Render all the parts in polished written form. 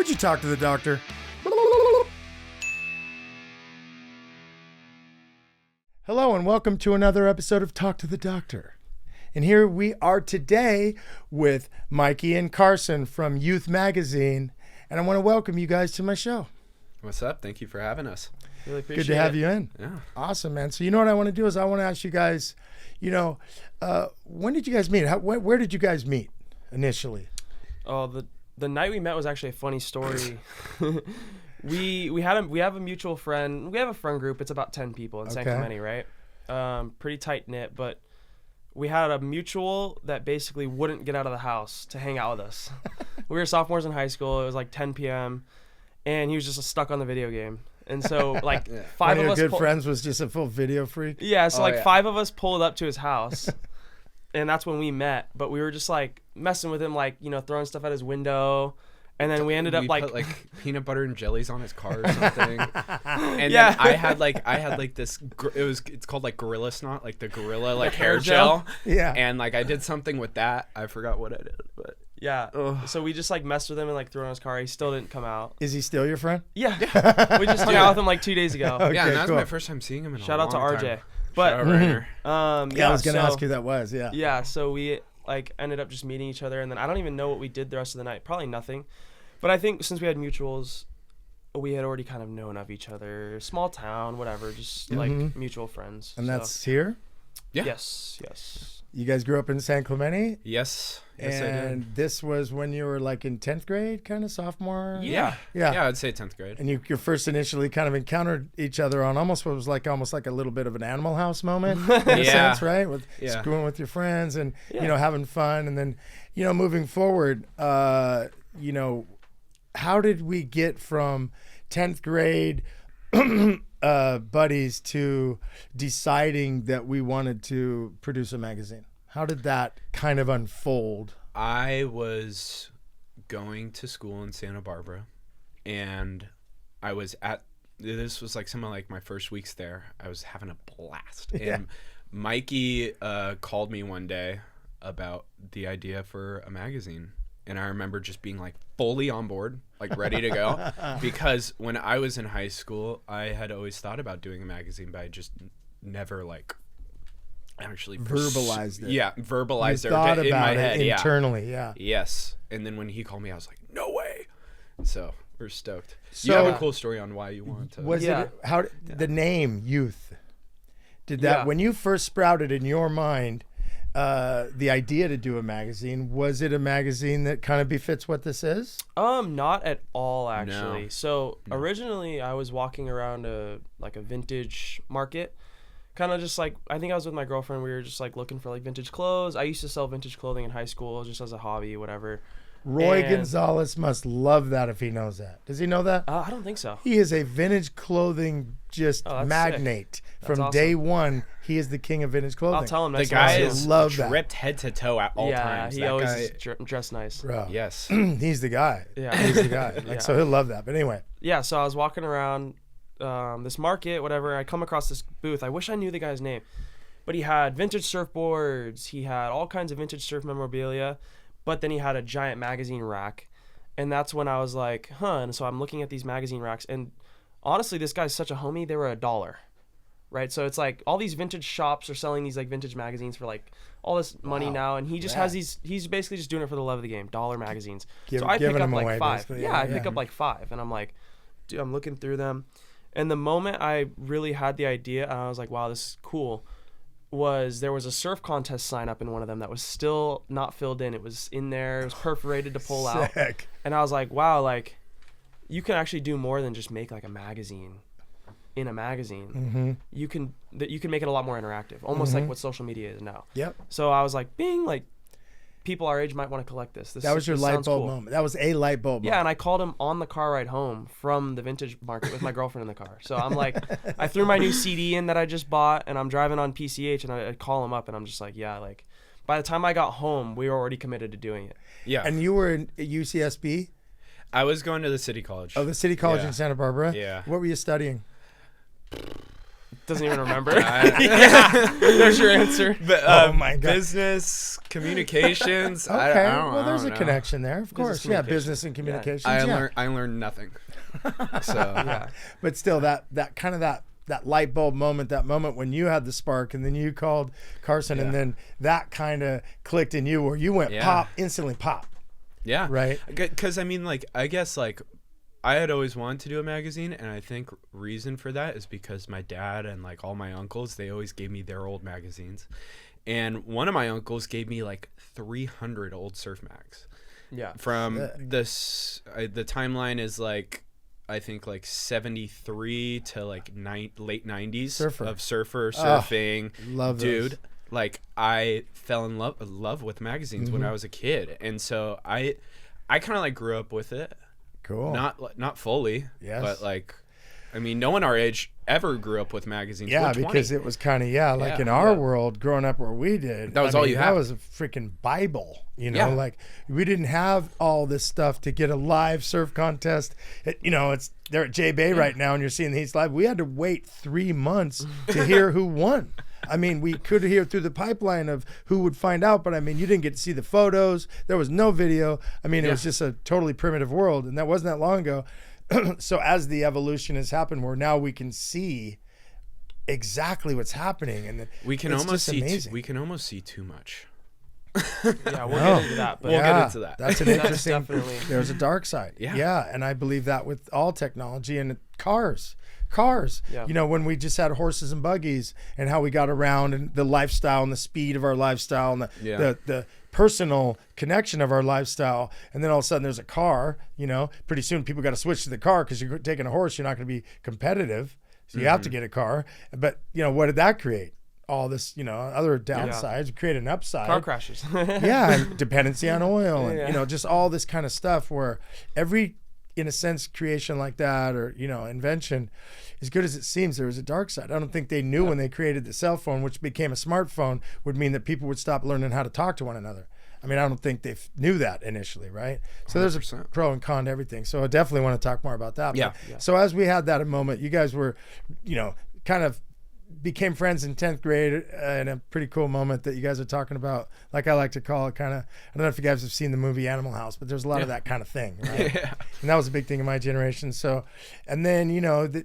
Would you talk to the doctor? Hello and welcome to another episode of Talk to the Doctor. And here we are today with Mikey and Carson from Youth magazine. And I want to welcome you guys to my show. What's up? Thank you for having us. Really appreciate it. Good to have you in. Yeah. Awesome, man. So you know what I want to do is I want to ask you guys, when did you guys meet? Where did you guys meet initially? Oh, the night we met was actually a funny story. We have a mutual friend. We have a friend group. It's about 10 people in San Clemente, right? Pretty tight knit, but we had a mutual that basically wouldn't get out of the house to hang out with us. We were sophomores in high school. It was like 10 p.m. and he was just stuck on the video game. And so like five of us good friends was just a full video freak. Yeah, so five of us pulled up to his house. And that's when we met, but we were just like messing with him, like, throwing stuff at his window. And then we ended up put like peanut butter and jellies on his car or something. And then I had this, it's called like Gorilla Snot, like the gorilla like hair gel. Yeah. And like I did something with that. I forgot what I did, but yeah. So we just like messed with him and like threw it on his car. He still didn't come out. Is he still your friend? Yeah. We just hung out with him like 2 days ago. Okay, yeah, and that was cool. my first time seeing him in Shout a out to long RJ. time. But Shout out Rainer. I was going to ask who that was. Yeah. Yeah. So we like ended up just meeting each other, and then I don't even know what we did the rest of the night. Probably nothing. But I think since we had mutuals, we had already kind of known of each other. Small town, whatever, just like mutual friends. And that's here? Yeah. Yes. You guys grew up in San Clemente? Yes, I did. And this was when you were like in 10th grade, kind of sophomore? Yeah, I'd say 10th grade. And you first initially kind of encountered each other on almost like a little bit of an Animal House moment in a sense, right? With screwing with your friends and, having fun. And then, moving forward, how did we get from 10th grade buddies to deciding that we wanted to produce a magazine? How did that kind of unfold? I was going to school in Santa Barbara, and this was like some of like my first weeks there. I was having a blast. And Mikey called me one day about the idea for a magazine. And I remember just being like fully on board, like ready to go. Because when I was in high school, I had always thought about doing a magazine, but I just never like actually verbalized it. Yeah, verbalized it thought in about my it head. internally, yeah. Yes. And then when he called me, I was like, no way. So we're stoked. So, you have a cool story on why you want to. The name Youth? Did that when you first sprouted in your mind? The idea to do a magazine, was it a magazine that kind of befits what this is? Not at all, actually. No. So originally I was walking around a vintage market, kind of just like, I think I was with my girlfriend. We were just like looking for like vintage clothes. I used to sell vintage clothing in high school just as a hobby, whatever. Roy Gonzalez must love that if he knows that. Does he know that? I don't think so. He is a vintage clothing magnate. From awesome. Day one, he is the king of vintage clothing. I'll tell him The next guy time. is dripped head to toe at all times. Yeah, he That always guy, dressed nice. Bro. yes. He's the guy. Yeah. He's the guy. So he'll love that. But anyway. Yeah, so I was walking around this market, whatever. I come across this booth. I wish I knew the guy's name. But he had vintage surfboards. He had all kinds of vintage surf memorabilia. But then he had a giant magazine rack. And that's when I was like, And so I'm looking at these magazine racks. And honestly, this guy's such a homie. They were $1. Right? So it's like all these vintage shops are selling these like vintage magazines for like all this money now. And he just has these, he's basically just doing it for the love of the game. $1 magazines. So I pick up like 5. I pick up like 5. And I'm like, dude, I'm looking through them. And the moment I really had the idea, and I was like, wow, this is cool, there was a surf contest sign up in one of them that was still not filled in. It was in there. It was perforated to pull out. And I was like, wow, like you can actually do more than just make like a magazine in a magazine. Mm-hmm. You can make it a lot more interactive, almost like what social media is now. Yep. So I was like, like people our age might want to collect this. That was your light bulb moment. That was a light bulb moment. Yeah, and I called him on the car ride home from the vintage market with my girlfriend in the car. So I'm like, I threw my new CD in that I just bought, and I'm driving on PCH, and I call him up, and I'm just like, yeah, like, by the time I got home, we were already committed to doing it. Yeah. And you were in UCSB? I was going to the City College. Oh, the City College in Santa Barbara? Yeah. What were you studying? doesn't even remember. There's your answer. But, oh my God. Business, communications. Okay. I There's a know. connection there, of course. Yeah, business and communications. I learned nothing. So Yeah. But still, that kind of that light bulb moment, that moment when you had the spark, and then you called Carson, and then that kind of clicked in you, where you went pop, instantly pop. Yeah. Right. Because I mean, like, I guess like I had always wanted to do a magazine, and I think reason for that is because my dad and like all my uncles, they always gave me their old magazines, and one of my uncles gave me like 300 old surf mags. Yeah. From this, the timeline is like, I think like 73 to like late 90s of surfing. Love dude. those. Like I fell in love with magazines when I was a kid, and so I kind of like grew up with it. Cool. Not fully, yes, but like, I mean, no one our age ever grew up with magazines. Yeah, because it was kind of like in our world growing up where we did. That was all you had. That was a freaking Bible, you know. Like we didn't have all this stuff to get a live surf contest. It's they're at J Bay right now, and you're seeing these live. We had to wait 3 months to hear who won. I mean, we could hear through the pipeline of who would find out, but I mean, you didn't get to see the photos. There was no video. I mean, it was just a totally primitive world, and that wasn't that long ago. So as the evolution has happened, where now we can see exactly what's happening, and we can almost see we can almost see too much. Yeah, we'll get into that. But we'll get into that. That's an interesting. definitely. There's a dark side. Yeah, and I believe that with all technology and cars. Yeah. When we just had horses and buggies, and how we got around, and the lifestyle and the speed of our lifestyle, and the personal connection of our lifestyle, and then all of a sudden there's a car. Pretty soon people got to switch to the car, because you're taking a horse, you're not going to be competitive, so you have to get a car. But what did that create? All this, other downsides, create an upside. Car crashes. And dependency on oil, and just all this kind of stuff, where every, in a sense, creation like that, or invention, as good as it seems, there was a dark side. I don't think they knew when they created the cell phone, which became a smartphone, would mean that people would stop learning how to talk to one another. I mean, I don't think they knew that initially, right? So 100%. There's a pro and con to everything. So I definitely want to talk more about that. Yeah. So as we had that moment, you guys were, kind of became friends in 10th grade, in a pretty cool moment that you guys are talking about. Like I like to call it, kind of, I don't know if you guys have seen the movie Animal House, but there's a lot of that kind of thing, right? And that was a big thing in my generation. So, and then,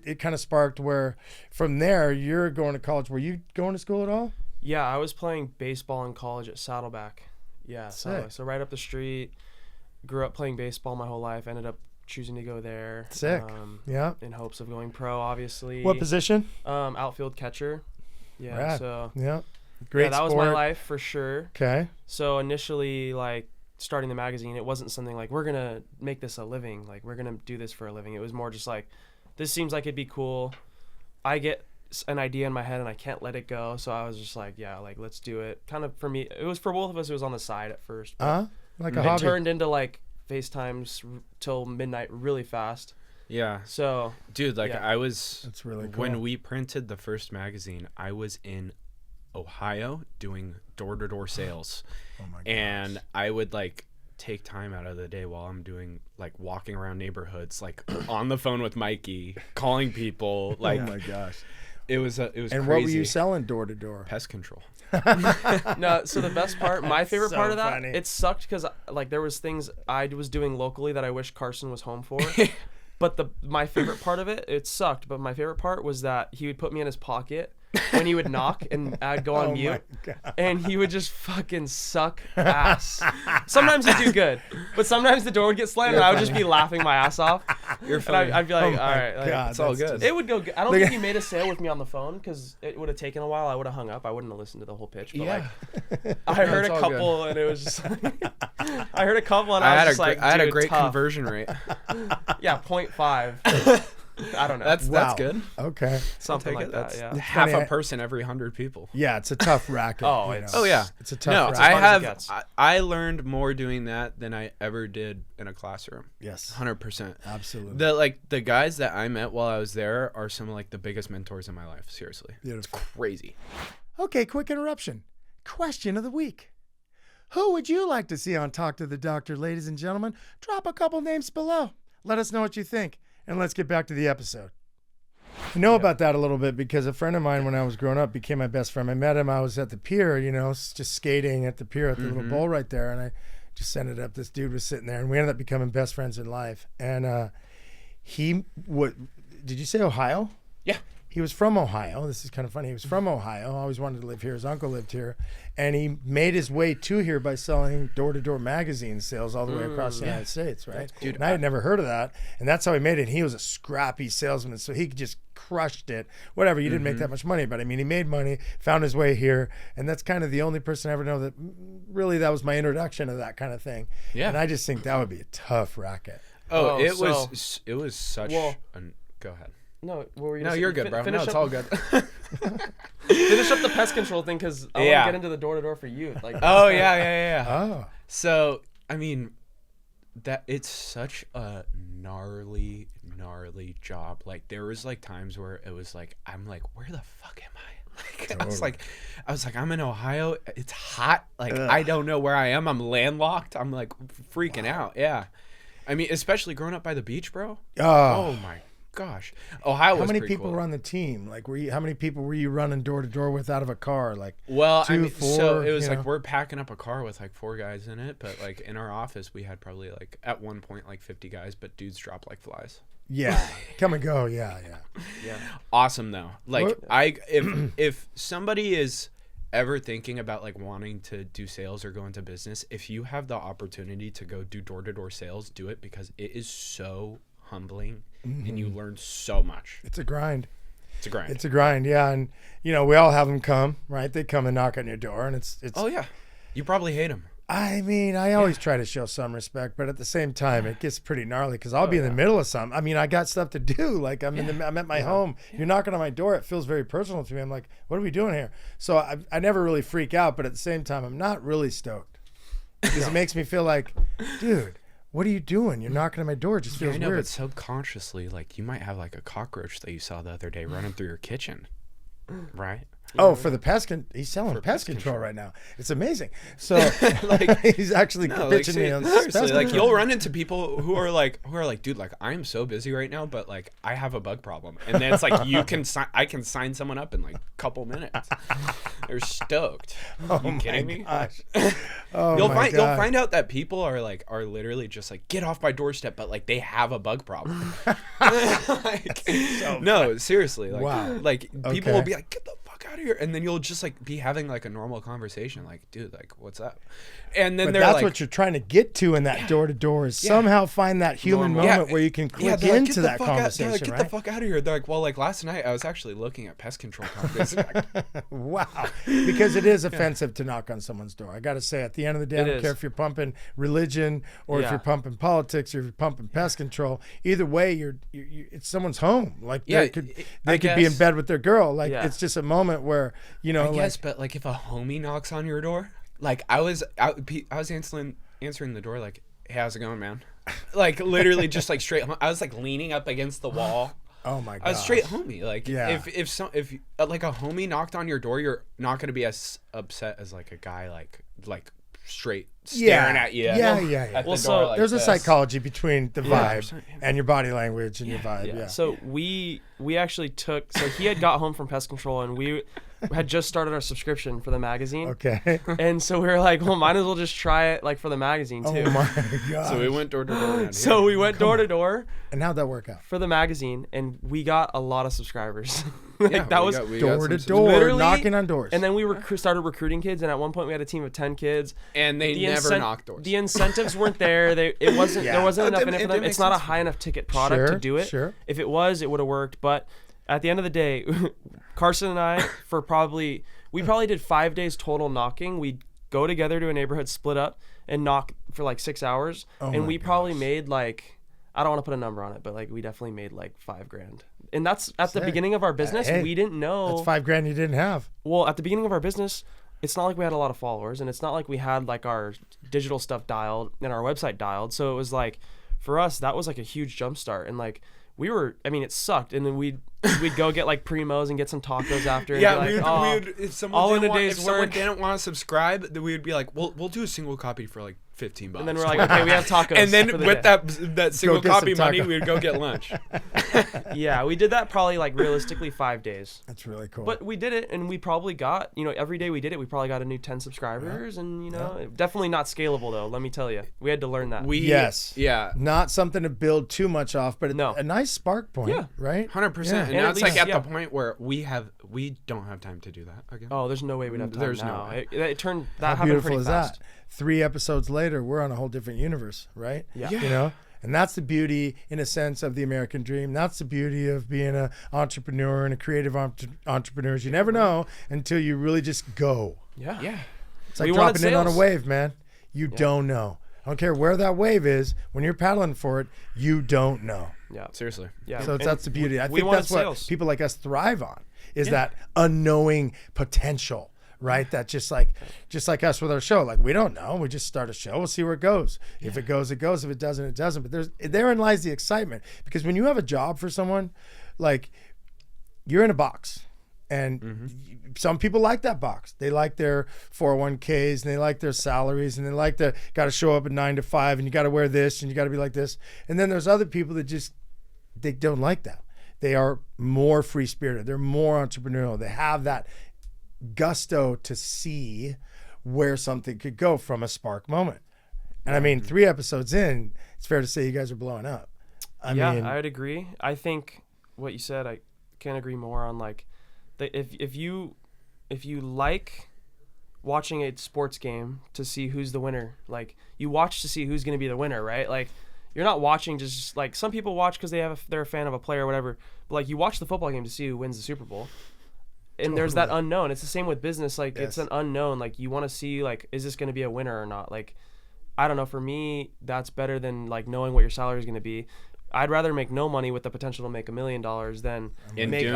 it kind of sparked where from there you're going to college. Were you going to school at all? Yeah, I was playing baseball in college at Saddleback. Yeah, so right up the street. Grew up playing baseball my whole life. Ended up choosing to go there. Sick. In hopes of going pro, obviously. What position? Outfield catcher. Yeah. Rad. So. Yeah. Great. That was my life for sure. Okay. So initially, like starting the magazine, it wasn't something like we're gonna make this a living. Like we're gonna do this for a living. It was more just like, this seems like it'd be cool. I get an idea in my head and I can't let it go. So I was just like, let's do it. Kind of for me, it was for both of us. It was on the side at first. Like a hobby. It turned into like FaceTimes till midnight really fast. Yeah. So, dude, I was, that's really cool. When we printed the first magazine, I was in Ohio doing door-to-door sales. Oh my gosh. And I would take time out of the day while I'm doing walking around neighborhoods, on the phone with Mikey, calling people. Oh my gosh. It was and crazy. What were you selling door to door? Pest control. No, so the best part, my favorite part of that, funny. it sucked because there was things I was doing locally that I wish Carson was home for. But my favorite part of it, it sucked, but my favorite part was that he would put me in his pocket when he would knock and I'd go on mute, and he would just fucking suck ass. Sometimes he'd do good, but sometimes the door would get slammed and I would just be laughing my ass off. You're funny. I'd be like, all right, it's all good. It would go good. I don't think he made a sale with me on the phone because it would have taken a while. I would have hung up. I wouldn't have listened to the whole pitch. But I heard a couple and it was just I heard a couple and I was just like, I had a great conversion rate. Yeah, 0.5. I don't know. That's good. Okay. Something like that. Yeah. Half a person every 100 people. Yeah, it's a tough racket. It's a tough racket. I learned more doing that than I ever did in a classroom. Yes. 100%. Absolutely. The guys that I met while I was there are some of the biggest mentors in my life. Seriously. Beautiful. It's crazy. Okay, quick interruption. Question of the week. Who would you like to see on Talk to the Doctor, ladies and gentlemen? Drop a couple names below. Let us know what you think. And let's get back to the episode. I know about that a little bit because a friend of mine when I was growing up became my best friend. I met him. I was at the pier, just skating at the pier at the little bowl right there. And I just ended up, this dude was sitting there and we ended up becoming best friends in life. And did you say Ohio? Yeah. He was from Ohio. This is kind of funny. He was from Ohio. Always wanted to live here. His uncle lived here. And he made his way to here by selling door-to-door magazine sales all the way across the United States, right? Dude, and I had never heard of that. And that's how he made it. And he was a scrappy salesman, so he just crushed it. Whatever, you didn't make that much money, but I mean, he made money, found his way here. And that's kind of the only person I ever know that really that was my introduction to that kind of thing. Yeah. And I just think that would be a tough racket. It was such go ahead. No, what were you No, you're good, bro. No, it's all good. Finish up the pest control thing because I want to get into the door-to-door for Yüth. Like, yeah. Oh. So, I mean, that it's such a gnarly job. Like, there was, like, times where it was like, I'm like, where the fuck am I? Like, totally. I was like, I'm in Ohio. It's hot. Like, I don't know where I am. I'm landlocked. I'm, like, freaking out. Yeah. I mean, especially growing up by the beach, bro. Oh my gosh, Ohio was how many pretty people cool. were on the team? Like, how many people were you running door to door with out of a car? Like, well, 2, 4, so it was like we're packing up a car with like 4 guys in it, but like in our office we had probably like at one point like 50 guys, but dudes dropped like flies. Yeah, come and go. Yeah. Awesome though. Like if somebody is ever thinking about like wanting to do sales or go into business, if you have the opportunity to go do door to door sales, do it because it is so humbling. And you learn so much. It's a grind. Yeah. And we all have them come, right? They come and knock on your door, and it's. Oh yeah, you probably hate them. I mean, I always try to show some respect, but at the same time, it gets pretty gnarly because I'll be in the middle of something. I mean, I got stuff to do. Like I'm at my home. You're knocking on my door. It feels very personal to me. I'm like, what are we doing here? So I never really freak out, but at the same time, I'm not really stoked because it makes me feel like, dude. What are you doing? You're knocking on my door. It just feels weird. But subconsciously, like you might have like a cockroach that you saw the other day running through your kitchen, right? Oh, for the he's selling pest control right now. It's amazing. So like he's actually pitching me on seriously. Like you'll run into people who are like, dude, like I am so busy right now, but like I have a bug problem, and then it's like I can sign someone up in like a couple minutes. They're stoked. Oh, you kidding me? Gosh. You'll find out that people are literally just like get off my doorstep, but like they have a bug problem. No, seriously. Like, wow. Like people will be like, get the fuck out of here, and then you'll just like be having like a normal conversation, like, dude, like what's up? And then that's what you're trying to get to in that door to door is somehow find that human moment where you can click into that conversation. Get the fuck out of here. They're like, well, like last night I was actually looking at pest control companies. Wow, because it is offensive to knock on someone's door. I got to say, at the end of the day, I don't care if you're pumping religion or if you're pumping politics or if you're pumping pest control. Either way, it's someone's home. Like they could be in bed with their girl. Like it's just a moment where I guess, but like if a homie knocks on your door. Like I was answering the door like, hey, how's it going, man? Like literally just like straight. I was like leaning up against the wall. Oh my god! I was straight homie. Like if like a homie knocked on your door, you're not gonna be as upset as like a guy like straight staring at you. Yeah. Well, so like there's a psychology between the vibe and your body language and your vibe. Yeah. So we actually took. So he had got home from pest control, and we had just started our subscription for the magazine. Okay. And so we were like, well, might as well just try it like for the magazine too. Oh my god. So we went door to door. So we went door to door. And how'd that work out? For the magazine, and we got a lot of subscribers. We got door to door, knocking on doors. And then we started recruiting kids, and at one point we had a team of 10 kids. And they never knocked doors. The incentives weren't there. There wasn't enough in it for them. It's not a high enough ticket product to do it. Sure. If it was, it would have worked. But at the end of the day, Carson and I, we probably did 5 days total knocking. We'd go together to a neighborhood, split up, and knock for like 6 hours. And we probably made like, I don't want to put a number on it, but like we definitely made like $5,000. And that's at the beginning of our business. We didn't know. That's $5,000 you didn't have. Well, at the beginning of our business, it's not like we had a lot of followers, and it's not like we had like our digital stuff dialed and our website dialed. So it was like, for us, that was like a huge jump start. And like it sucked. And then we'd go get like Primos and get some tacos after. And Yeah, be like, we would. If someone all in didn't a want, day's if someone work. didn't want to subscribe, then we would be like, we'll do a single copy for like $15. And then we're like, okay, we have tacos. And then for the with day. that single get copy some money, taco. we'd go get lunch. Yeah, we did that probably like realistically 5 days. That's really cool. But we did it, and we probably got, every day we did it, we probably got a new 10 subscribers, and definitely not scalable though. Let me tell you, we had to learn that. Yes. Yeah. Not something to build too much off, but No. a nice spark point. Yeah. Right. 100%. Yeah. And And now at it's like least- at the point where we don't have time to do that again. Oh, there's no way we'd have time There's now. no way. It turned that How happened beautiful pretty is fast. that? 3 episodes later, we're on a whole different universe, right? Yeah. And that's the beauty, in a sense, of the American dream. That's the beauty of being an entrepreneur and a creative entrepreneur. You never know until you really just go. Yeah. Yeah. It's like We wanted dropping in on a sales. wave, man. You don't know. I don't care where that wave is. When you're paddling for it, you don't know. Yeah. Seriously. Yeah. So And that's the beauty. I we think wanted that's what sales. people like us thrive on, is that unknowing potential, right? That just like us with our show. Like, we don't know. We just start a show. We'll see where it goes. If it goes, it goes. If it doesn't, it doesn't. But therein lies the excitement. Because when you have a job for someone, like, you're in a box. And some people like that box. They like their 401ks, and they like their salaries, and they like the got to show up at 9 to 5, and you got to wear this, and you got to be like this. And then there's other people that they don't like that. They are more free spirited. They're more entrepreneurial. They have that gusto to see where something could go from a spark moment. And I mean, 3 episodes in, it's fair to say you guys are blowing up. I mean, I'd agree. I think what you said, I can't agree more on. Like, if you like watching a sports game to see who's the winner, like, you watch to see who's going to be the winner, right? Like, you're not watching just like some people watch because they're a fan of a player or whatever. But like, you watch the football game to see who wins the Super Bowl. And there's that unknown. It's the same with business. Like, it's an unknown. Like, you want to see, like, is this going to be a winner or not? Like, I don't know. For me, that's better than like knowing what your salary is going to be. I'd rather make no money with the potential to make $1 million than make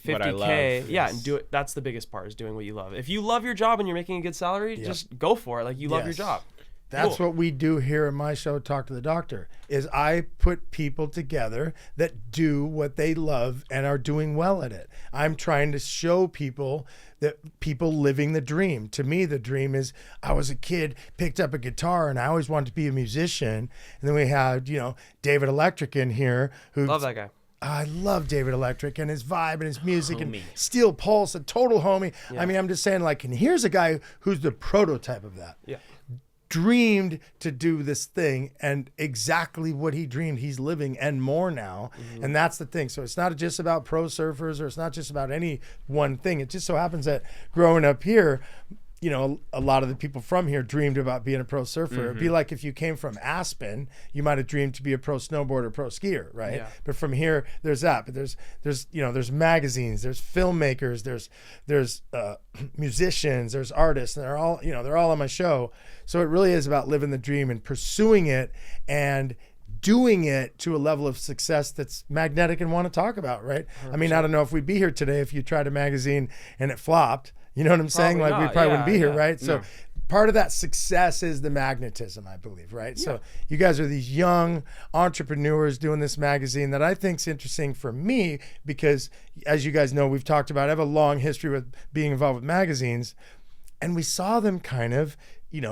what I love. $50K. Yeah, and do it. That's the biggest part, is doing what you love. If you love your job and you're making a good salary, just go for it. Like, you love your job. That's what we do here in my show, Talk to the Doctor, is I put people together that do what they love and are doing well at it. I'm trying to show people that people living the dream. To me, the dream is, I was a kid, picked up a guitar, and I always wanted to be a musician. And then we had, David Electric in here. Who Love that guy. I love David Electric and his vibe and his music and Steel Pulse, a total homie. I mean, I'm just saying, like, and here's a guy who's the prototype of that. Yeah. Dreamed to do this thing, and exactly what he dreamed he's living and more now. And that's the thing. So it's not just about pro surfers, or it's not just about any one thing. It just so happens that growing up here, a lot of the people from here dreamed about being a pro surfer. It'd be like if you came from Aspen, you might have dreamed to be a pro snowboarder, pro skier, right? Yeah. But from here, there's that. But there's magazines, there's filmmakers, there's musicians, there's artists, and they're all on my show. So it really is about living the dream and pursuing it and doing it to a level of success that's magnetic and want to talk about, right? 100%. I mean, I don't know if we'd be here today if you tried a magazine and it flopped. You know what I'm saying? Like, we probably wouldn't be here, right? So part of that success is the magnetism, I believe, right? So you guys are these young entrepreneurs doing this magazine that I think is interesting for me because, as you guys know, we've talked about, I have a long history with being involved with magazines, and we saw them kind of,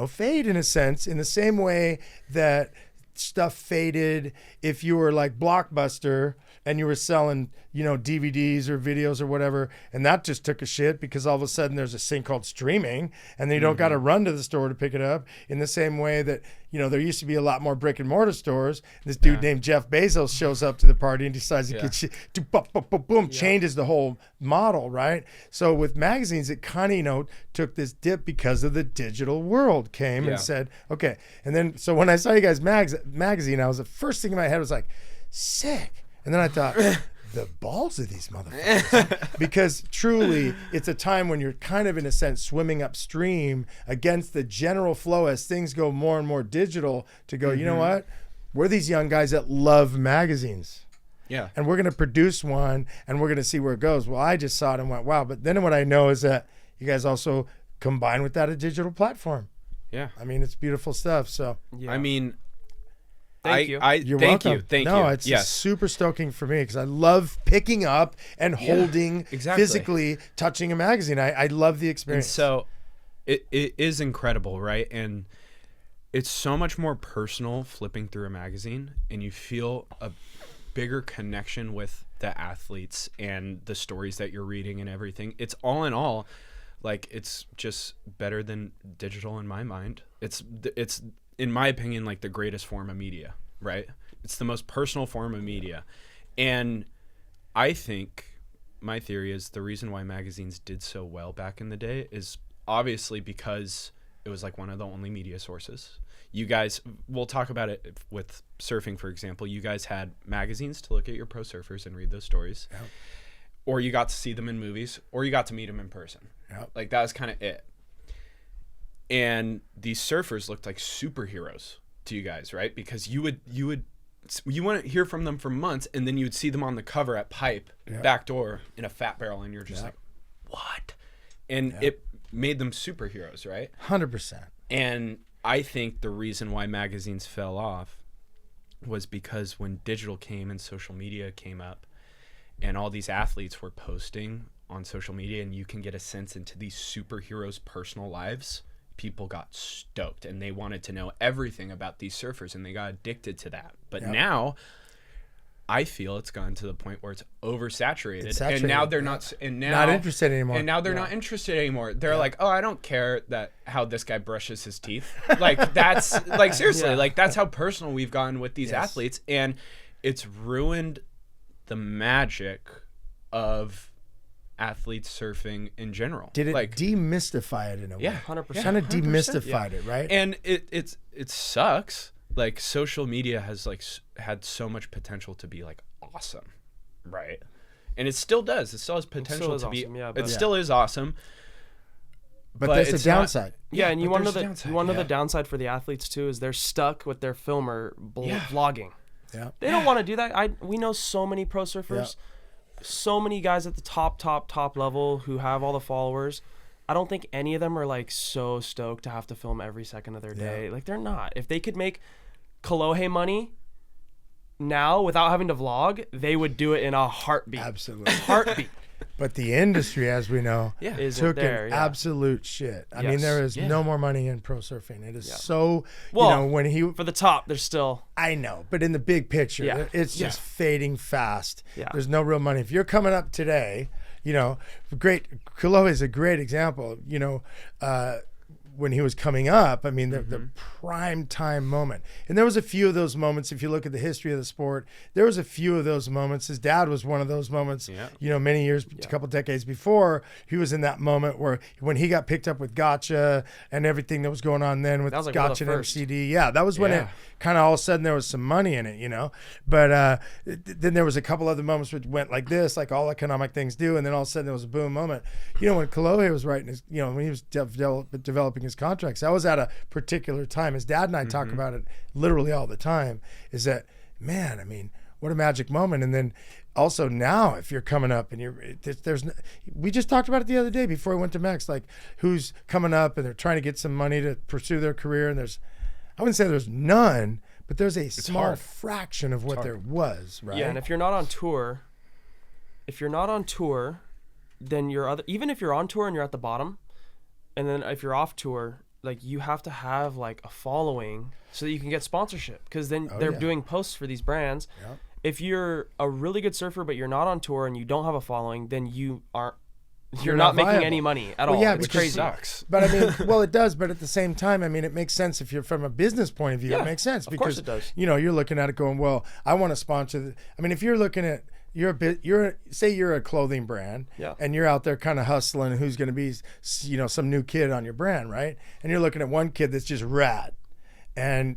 fade in a sense, in the same way that stuff faded if you were like Blockbuster and you were selling, DVDs or videos or whatever, and that just took a shit because all of a sudden there's this thing called streaming, and then you don't got to run to the store to pick it up. In the same way that, there used to be a lot more brick and mortar stores. This dude named Jeff Bezos shows up to the party and decides to get shit, boom, changes the whole model, right? So with magazines, it kind of, took this dip because of the digital world came and said, okay. And then, so when I saw you guys magazine, the first thing in my head was like, sick. And then I thought, the balls of these motherfuckers. Because truly, it's a time when you're kind of, in a sense, swimming upstream against the general flow as things go more and more digital to go, you know what? We're these young guys that love magazines. Yeah. And we're going to produce one, and we're going to see where it goes. Well, I just saw it and went, wow. But then what I know is that you guys also combine with that a digital platform. Yeah. I mean, it's beautiful stuff. So, I mean, Thank you. You're thank welcome. you. Thank you. No, it's super stoking for me because I love picking up and holding, physically touching a magazine. I love the experience. And so it is incredible, right? And it's so much more personal flipping through a magazine, and you feel a bigger connection with the athletes and the stories that you're reading and everything. It's all in all, like, it's just better than digital in my mind. It's in my opinion, like the greatest form of media, right? It's the most personal form of media. And I think my theory is the reason why magazines did so well back in the day is obviously because it was like one of the only media sources. You guys, we'll talk about it with surfing, for example. You guys had magazines to look at your pro surfers and read those stories. Yep. Or you got to see them in movies, or you got to meet them in person. Yep. Like, that was kind of it. And these surfers looked like superheroes to you guys, right? Because you wouldn't hear from them for months, and then you would see them on the cover at Pipe, back door, in a fat barrel, and you're just like, what? And it made them superheroes, right? 100%. And I think the reason why magazines fell off was because when digital came and social media came up, and all these athletes were posting on social media, and you can get a sense into these superheroes' personal lives, people got stoked and they wanted to know everything about these surfers, and they got addicted to that. But now I feel it's gotten to the point where it's oversaturated, and now they're not interested anymore. And now they're not interested anymore. They're like, oh, I don't care that how this guy brushes his teeth. Like, that's like, seriously, like, that's how personal we've gotten with these athletes, and it's ruined the magic of athletes surfing in general. Did it like demystify it in a way? Yeah, 100%. Kind of demystified it, right? And it sucks. Like, social media has like had so much potential to be like awesome, right? And it still does. It still has potential to be. Awesome, it still is awesome. But there's a downside. And you want to know the downside for the athletes too is they're stuck with their filmer vlogging. Yeah. They don't want to do that. We know so many pro surfers. Yeah. So many guys at the top level who have all the followers. I don't think any of them are like so stoked to have to film every second of their day. Like, they're not. If they could make Kolohe money now without having to vlog, they would do it in a heartbeat. Absolutely. Heartbeat. But the industry, as we know, took an absolute shit. I mean, there is no more money in pro surfing. It is so, for the top, there's still. I know, but in the big picture, it's just fading fast. Yeah. There's no real money. If you're coming up today, Kolohe is a great example, when he was coming up, I mean, the prime time moment. And there was a few of those moments. If you look at the history of the sport, there was a few of those moments. His dad was one of those moments, many years, a couple decades before. He was in that moment where when he got picked up with Gotcha and everything that was going on then with Gotcha and MCD. Yeah, that was when it kind of all of a sudden there was some money in it, But then there was a couple other moments which went like this, like all economic things do. And then all of a sudden there was a boom moment. When Kolohe was writing his, when he was developing his contracts, that was at a particular time. His dad and I talk about it literally all the time, is that, man, I mean, what a magic moment. And then also now, if you're coming up and we just talked about it the other day before we went to Mex, like who's coming up and they're trying to get some money to pursue their career. And I wouldn't say there's none, but there's a small fraction of what there was, right? Yeah. And if you're not on tour, then even if you're on tour and you're at the bottom, and then if you're off tour, like, you have to have like a following so that you can get sponsorship, because then they're doing posts for these brands. Yep. If you're a really good surfer but you're not on tour and you don't have a following, then you're not making any money at all. Yeah, it's crazy. Sucks. But I mean, well, it does. But at the same time, I mean, it makes sense if you're from a business point of view. It makes sense because of course it does. You're looking at it going, well, I want to sponsor. I mean, if you're looking at say you're a clothing brand, and you're out there kind of hustling who's going to be, some new kid on your brand, right? And you're looking at one kid that's just rad, and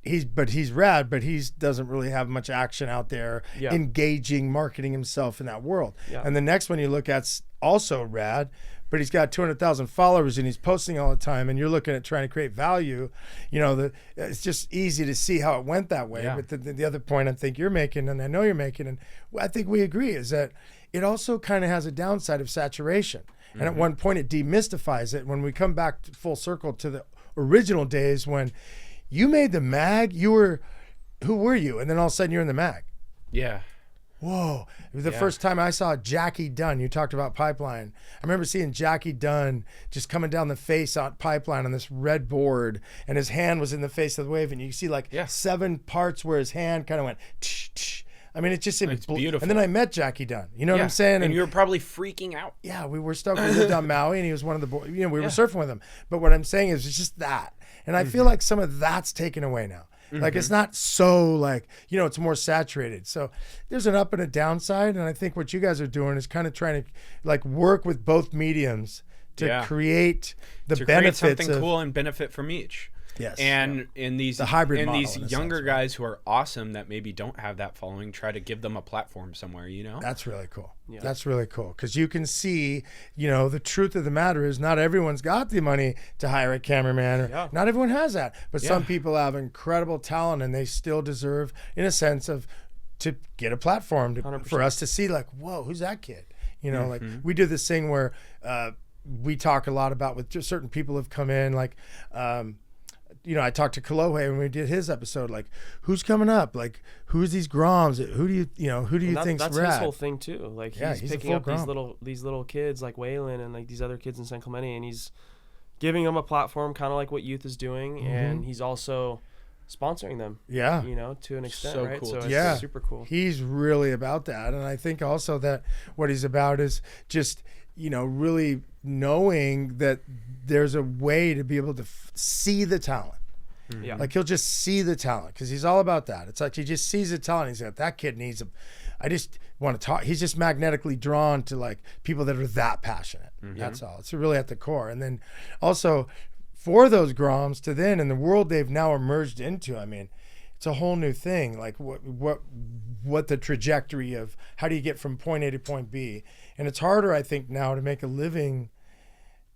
he's rad, but he doesn't really have much action out there engaging, marketing himself in that world. Yeah. And the next one you look at's also rad, but he's got 200,000 followers and he's posting all the time, and you're looking at trying to create value. It's just easy to see how it went that way. Yeah. But the other point I think you're making, and I know you're making, and I think we agree, is that it also kind of has a downside of saturation. And at one point it demystifies it. When we come back full circle to the original days when you made the mag, you were who were you? And then all of a sudden you're in the mag. Yeah. Whoa. It was the first time I saw Jackie Dunn. You talked about Pipeline. I remember seeing Jackie Dunn just coming down the face on Pipeline on this red board, and his hand was in the face of the wave, and you see like 7 parts where his hand kind of went tsh, tsh. I mean, it's beautiful. And then I met Jackie Dunn. You know what I'm saying? And you were probably freaking out. Yeah, we were stoked. We lived on Maui, and he was one of the boys. You know, we were surfing with him. But what I'm saying is, it's just that. And I feel like some of that's taken away now. Like it's not so like, you know, it's more saturated. So there's an up and a downside. And I think what you guys are doing is kind of trying to like work with both mediums to create the benefits create something cool and benefit from each. Yes. And in these the hybrid and model, these younger guys who are awesome that maybe don't have that following, try to give them a platform somewhere, you know? That's really cool. Yeah. That's really cool. Because you can see, you know, the truth of the matter is not everyone's got the money to hire a cameraman. Or not everyone has that. But some people have incredible talent and they still deserve, in a sense, of to get a platform for us to see like, whoa, who's that kid? You know, like we do this thing where we talk a lot about with just certain people have come in like, you know, I talked to Kalohe when we did his episode, like, who's coming up? Like, who's these Groms? Who do you think's that's rad? his whole thing too. Like, he's picking up Grom. these little kids like Waylon and like these other kids in San Clemente, and he's giving them a platform, kind of like what Youth is doing, and he's also sponsoring them. Yeah, you know, to an extent, so right? Cool. So it's super cool. He's really about that, and I think also that what he's about is just, you know, really knowing that there's a way to be able to see the talent. Yeah. Like he'll just see the talent because he's all about that. It's like he just sees the talent. He's like, that kid needs him. I just want to talk. He's just magnetically drawn to like people that are that passionate. That's all. It's really at the core. And then also for those Groms to then in the world they've now emerged into, I mean, it's a whole new thing. Like what the trajectory of how do you get from point A to point B? And it's harder, I think, now to make a living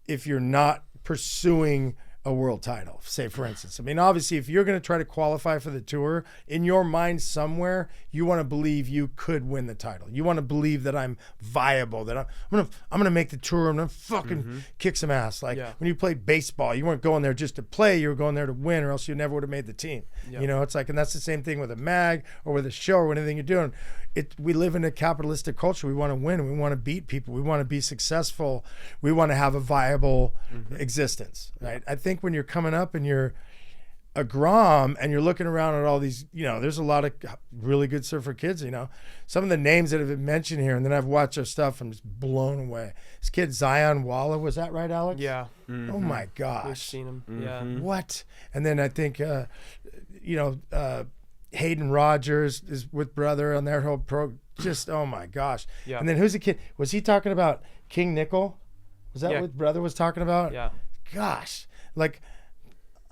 if you're not pursuing a world title, say for instance. I mean, obviously, if you're going to try to qualify for the tour, in your mind somewhere, you want to believe you could win the title. You want to believe that I'm viable, that I'm gonna make the tour. I'm gonna fucking kick some ass. Like when you played baseball, you weren't going there just to play. You were going there to win, or else you never would have made the team. You know, it's like, and that's the same thing with a mag or with a show or anything you're doing. We live in a capitalistic culture. We want to win. We want to beat people. We want to be successful. We want to have a viable existence, right? I think when you're coming up and you're a Grom and you're looking around at all these, you know, there's a lot of really good surfer kids, you know. Some of the names that have been mentioned here, and then I've watched their stuff, I'm just blown away. This kid, Zion Walla, was that right, Alex? Yeah. Oh my gosh. We've seen him. Yeah. What? And then I think, you know, Hayden Rogers is with Brother on their whole pro. Just, oh my gosh. Yeah. And then who's the kid? Was he talking about King Nickel? Was that what Brother was talking about? Yeah. Gosh. Like,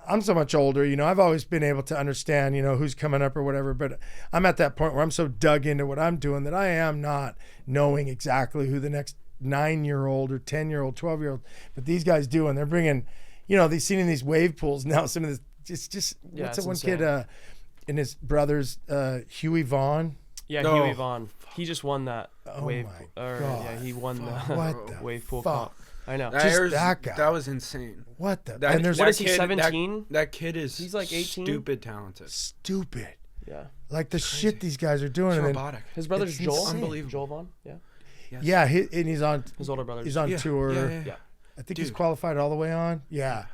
I'm so much older, you know, I've always been able to understand, you know, who's coming up or whatever, but I'm at that point where I'm so dug into what I'm doing that I am not knowing exactly who the next 9-year-old or 10-year-old, 12-year-old, but these guys do, and they're bringing, you know, they've seen in these wave pools now, some of this, just what's that one insane. Kid, and his brother's Huey Vaughn. Yeah, Huey Vaughn. He just won that wave. He won the wave pool comp. I know. That guy. That was insane. What the? And what is he, 17? That kid is. He's like 18. Stupid talented. Stupid. Yeah. Like the shit these guys are doing. It's robotic. His brother's Joel. Unbelievable. Joel Vaughn. Yeah. Yes. Yeah. And he's on. His older brother. He's on tour. Yeah. I think he's qualified all the way on. Yeah.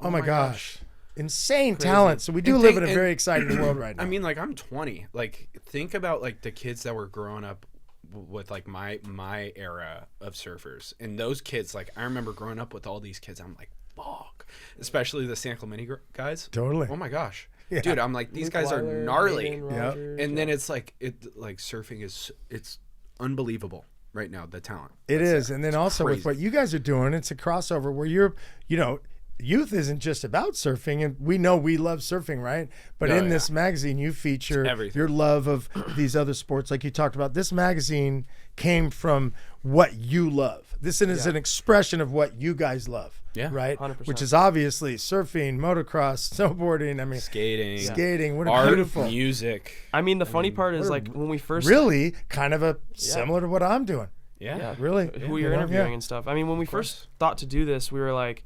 Oh my gosh. Insane talent. So we do live in a very exciting world right now. I mean, like, I'm 20. Like, think about like the kids that were growing up with like my era of surfers, and those kids, like, I remember growing up with all these kids. I'm like, fuck, especially the San Clemente guys. Totally. Oh my gosh. Yeah. Dude, I'm like, these guys are gnarly. Rogers, and then it's like surfing it's unbelievable right now, the talent. It is. And then also crazy. With what you guys are doing, it's a crossover where you're, you know, Youth isn't just about surfing, and we know we love surfing, right? But in this magazine, you feature your love of these other sports, like you talked about. This magazine came from what you love. This is an expression of what you guys love, right? 100%. Which is obviously surfing, motocross, snowboarding. I mean, skating. What a beautiful music. I mean, the funny part is like when we first really kind of similar to what I'm doing. Yeah, really. Who you're interviewing and stuff. I mean, when we first thought to do this, we were like,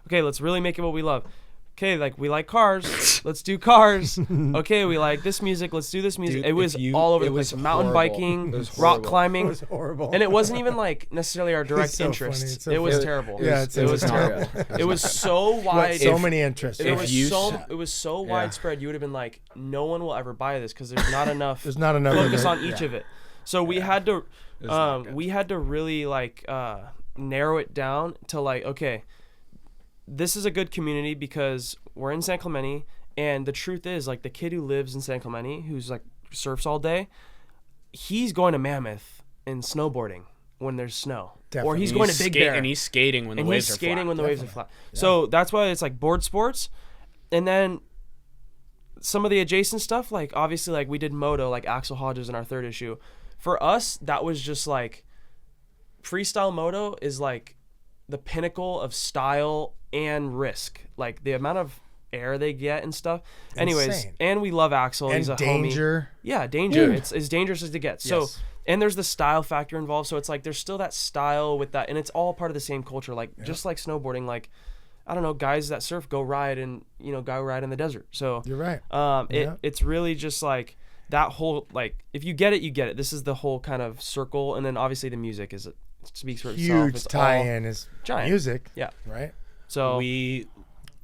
okay, let's really make it what we love. okay, like we like cars, let's do cars. Okay, we like this music, let's do this music. Dude, it was all over the place. Mountain biking, rock climbing. It was horrible. And it wasn't even like necessarily our direct so interest. So it was funny. terrible. Yeah, it was terrible. It was so wide. So many interests. It Right? was so widespread. You would have been like, no one will ever buy this because there's not enough. There's not enough focus on each of it. So we had to, really like narrow it down to like, okay, this is a good community because we're in San Clemente, and the truth is, like, the kid who lives in San Clemente, who's like surfs all day, he's going to Mammoth and snowboarding when there's snow. Definitely. Or he's going to Big Bear. And he's skating when the waves are flat. When the waves are flat. So that's why it's like board sports. And then some of the adjacent stuff, like obviously like we did moto, like Axel Hodges in our third issue. For us, that was just like freestyle moto is like the pinnacle of style and risk. Like the amount of air they get and stuff. Anyways, Insane. and we love Axel. And he's a danger. homie. Yeah, danger. It's as dangerous as it gets. Yes. So, and there's the style factor involved. So it's like there's still that style with that, and it's all part of the same culture. Like just like snowboarding, like I don't know, guys that surf go ride and go ride in the desert. So You're right. It's really just like that whole, like, if you get it, you get it. This is the whole kind of circle, and then obviously the music speaks for itself. Huge tie-in is giant music. Yeah. Right. So we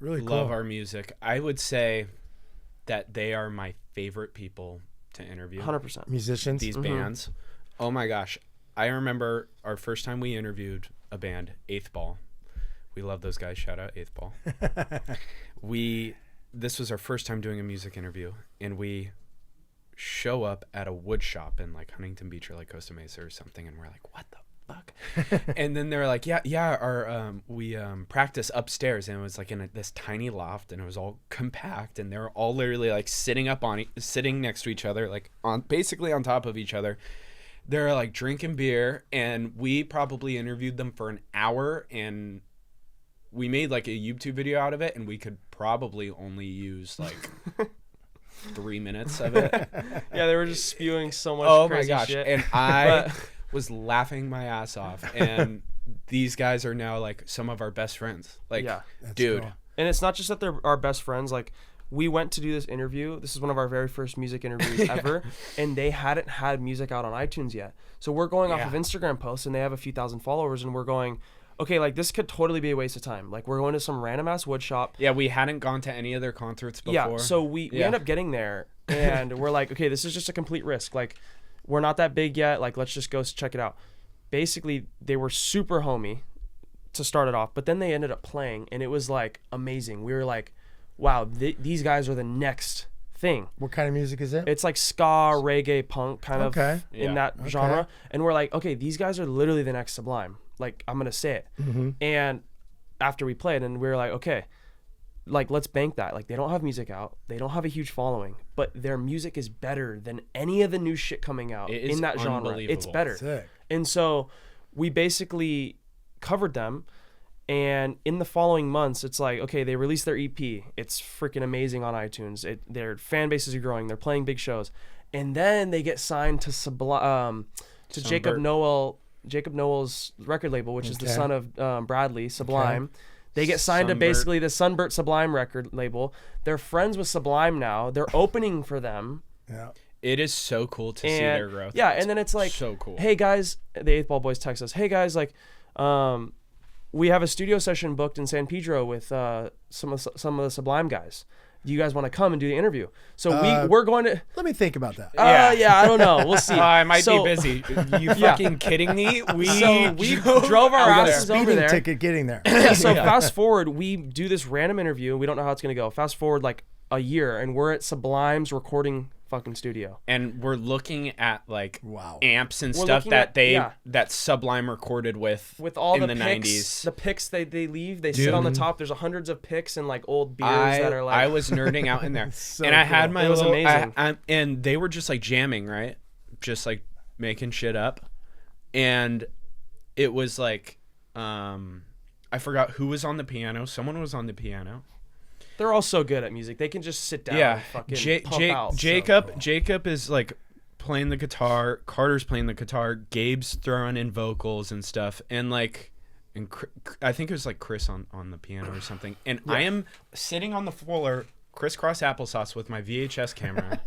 really love cool. our music. I would say that they are my favorite people to interview. 100%. Musicians. These bands. Oh my gosh. I remember our first time we interviewed a band, Eighth Ball. We love those guys. Shout out Eighth Ball. This was our first time doing a music interview, and we show up at a wood shop in like Huntington Beach or like Costa Mesa or something, and we're like, what the fuck? And then they're like, we practice upstairs, and it was like in this tiny loft, and it was all compact, and they were all literally like sitting next to each other, like basically on top of each other. They're like drinking beer, and we probably interviewed them for an hour, and we made like a YouTube video out of it, and we could probably only use like 3 minutes of it. Yeah, they were just spewing so much crazy shit. And I was laughing my ass off, and these guys are now like some of our best friends. Like, dude. Cool. And it's not just that they're our best friends. Like, we went to do this interview. This is one of our very first music interviews ever, and they hadn't had music out on iTunes yet. So we're going off of Instagram posts, and they have a few thousand followers, and we're going, okay, like this could totally be a waste of time. Like, we're going to some random ass wood shop. Yeah, we hadn't gone to any of their concerts before. Yeah, so we end up getting there, and we're like, okay, this is just a complete risk. Like, we're not that big yet. Like, let's just go check it out. Basically, they were super homey to start it off, but then they ended up playing, and it was like amazing. We were like, wow, these guys are the next thing. What kind of music is it? It's like ska, reggae, punk kind of in that genre. And we're like, okay, these guys are literally the next Sublime. Like, I'm going to say it. Mm-hmm. And after we played, and we were like, okay, like, let's bank that. Like, they don't have music out. They don't have a huge following, but their music is better than any of the new shit coming out in that genre. It's better. Sick. And so we basically covered them. And in the following months, it's like, okay, they released their EP. It's freaking amazing on iTunes. Their fan bases are growing. They're playing big shows. And then they get signed to Jacob Noel's record label, which is the son of Bradley, Sublime. Okay. They get signed to basically the Sunburt Sublime record label. They're friends with Sublime now. They're opening for them. Yeah. It is so cool to see their growth. Yeah, and then it's like, so cool. Hey guys, the Eighth Ball boys text us. Hey guys, like, we have a studio session booked in San Pedro with some of the Sublime guys. Do you guys want to come and do the interview? So we're going to. Let me think about that. Yeah, I don't know. We'll see. I might be busy. You fucking kidding me? We drove our asses over there. Ticket getting there. So fast forward, we do this random interview. We don't know how it's going to go. Fast forward like a year, and we're at Sublime's recording fucking studio, and we're looking at like amps and stuff that that Sublime recorded with all in the picks, 90s. The picks they leave, they sit on the top. There's hundreds of picks and like old beers that are like. I was nerding out in there, so and I had my little. Amazing. And they were just like jamming, right? Just like making shit up, and it was like, I forgot who was on the piano. Someone was on the piano. They're all so good at music. They can just sit down and fucking pump out. Jacob is like playing the guitar. Carter's playing the guitar. Gabe's throwing in vocals and stuff. And like and I think it was like Chris on the piano or something. And I am sitting on the floor, crisscross applesauce with my VHS camera,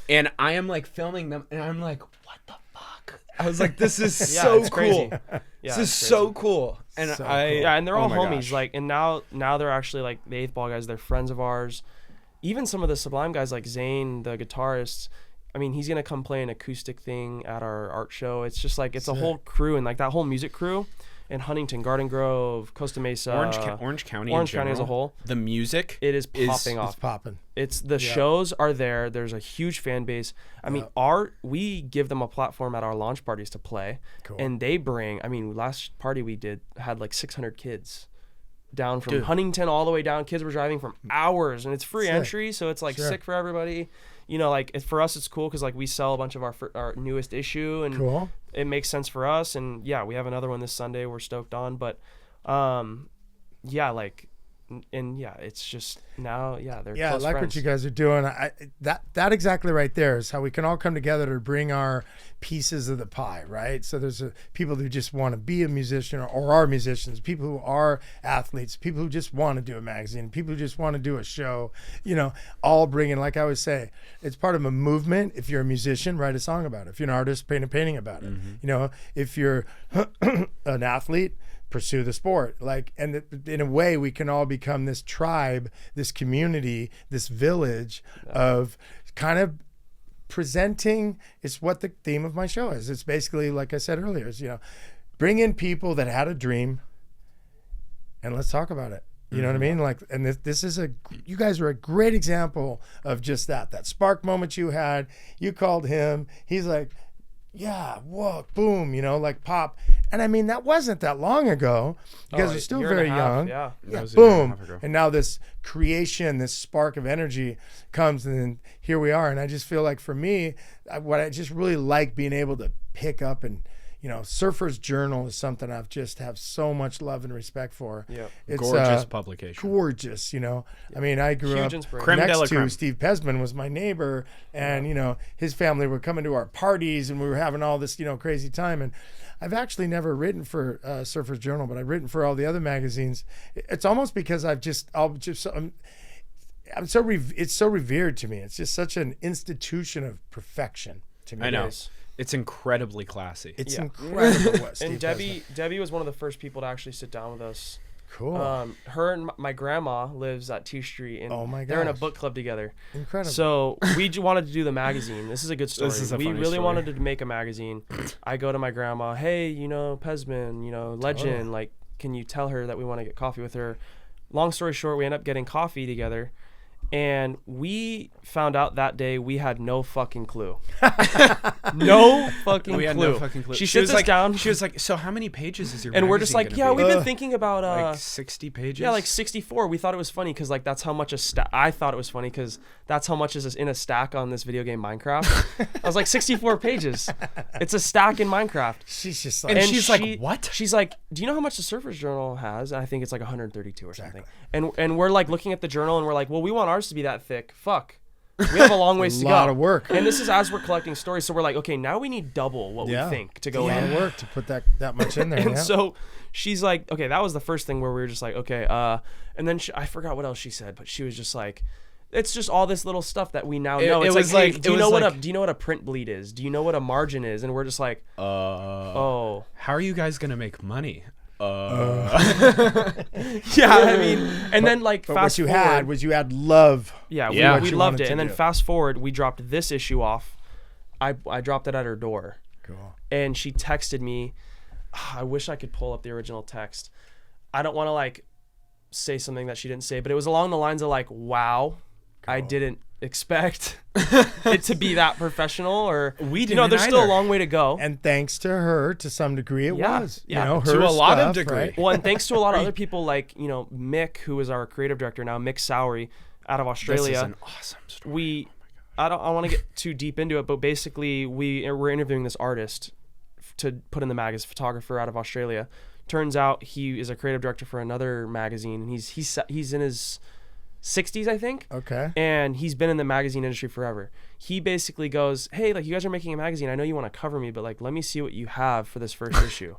and I am like filming them, and I'm like, what the fuck? I was like, this is so cool. Crazy. This is so cool. And cool. And they're all homies. Gosh. Like, and now they're actually like the 8th Ball guys. They're friends of ours. Even some of the Sublime guys, like Zane, the guitarist. I mean, he's gonna come play an acoustic thing at our art show. It's just like it's a whole crew, and like that whole music crew in Huntington, Garden Grove, Costa Mesa, Orange County as a whole. The music, it is popping off. It's popping. It's the shows are there. There's a huge fan base. I mean, we give them a platform at our launch parties to play, and they bring. I mean, last party we did had like 600 kids down from Huntington all the way down. Kids were driving from hours, and it's free entry, so it's like sick for everybody. You know, like for us, it's cool because like we sell a bunch of our newest issue, and it makes sense for us. And yeah, we have another one this Sunday we're stoked on. But it's just now, they're close I like friends. what you guys are doing. That exactly right there is how we can all come together to bring our pieces of the pie, right? So there's people who just want to be a musician or are musicians, people who are athletes, people who just want to do a magazine, people who just want to do a show, you know, all bringing, like I always say, it's part of a movement. If you're a musician, write a song about it. If you're an artist, paint a painting about it. You know, if you're an athlete, pursue the sport. Like, and in a way we can all become this tribe, this community, this village of kind of presenting. It's what the theme of my show is. It's basically, like I said earlier, is, you know, bring in people that had a dream and let's talk about it. You know what I mean? Like, and this is you guys are a great example of just that spark moment you had. You called him, he's like, yeah, whoa, boom, you know, like pop. And I mean, that wasn't that long ago. You guys are still very young. Yeah, boom. And now this creation, this spark of energy comes, and then here we are. And I just feel like for me, what I just really like being able to pick up and, you know, Surfer's Journal is something I've just have so much love and respect for. Yeah, it's gorgeous publication. Gorgeous, you know. I mean, I grew up next to Steve Pesman was my neighbor, and you know, his family were coming to our parties, and we were having all this, you know, crazy time. And I've actually never written for Surfer's Journal, but I've written for all the other magazines. It's almost because it's so revered to me. It's just such an institution of perfection to me. I know. It's incredibly classy. It's incredible. And Debbie was one of the first people to actually sit down with us. Cool. Her and my grandma lives at T Street, and they're in a book club together. Incredible. So we wanted to do the magazine. This is a good story. We really wanted to make a magazine. I go to my grandma, hey, you know, Pesman, you know, legend, like, can you tell her that we want to get coffee with her? Long story short, we end up getting coffee together. And we found out that day we had no fucking clue. No fucking clue. She sits us down. She was like, so how many pages is your magazine? And we're just like, we've been thinking about like 60 pages. Yeah, like 64. We thought it was funny because like that's how much I thought it was funny because that's how much is in a stack on this video game Minecraft. I was like, 64 pages. It's a stack in Minecraft. She's just like, and she's like, what? She's like, do you know how much the Surfer's Journal has? And I think it's like 132 or something. And we're like looking at the journal and we're like, well, we want ours to be that thick. Fuck. We have a long ways to go. A lot of work. And this is as we're collecting stories. So we're like, okay, now we need double what we think to go in. A lot of work to put that much in there. And so she's like, okay, that was the first thing where we were just like, okay. And then I forgot what else she said, but she was just like, it's just all this little stuff that we now know. It's like, hey, do you know what a print bleed is? Do you know what a margin is? And we're just like, how are you guys going to make money? Yeah, I mean, and then like fast forward, you had love. Yeah, we loved it. And then fast forward, we dropped this issue off. I dropped it at her door. Cool. And she texted me. I wish I could pull up the original text. I don't want to like say something that she didn't say, but it was along the lines of like, wow, cool. I didn't expect it to be that professional, or we didn't. You know, there's either. still a long way to go. And thanks to her, to some degree, it was. Yeah. You know, to a lot of degree. Right? Well, and thanks to a lot of other people, like, you know, Mick, who is our creative director now, Mick Sowery, out of Australia. This is an awesome story. I want to get too deep into it, but basically we're interviewing this artist to put in the mag as a photographer out of Australia. Turns out he is a creative director for another magazine, and he's in his 60s, I think. Okay. And he's been in the magazine industry forever. He basically goes, hey, like, you guys are making a magazine. I know you want to cover me, but like, let me see what you have for this first issue.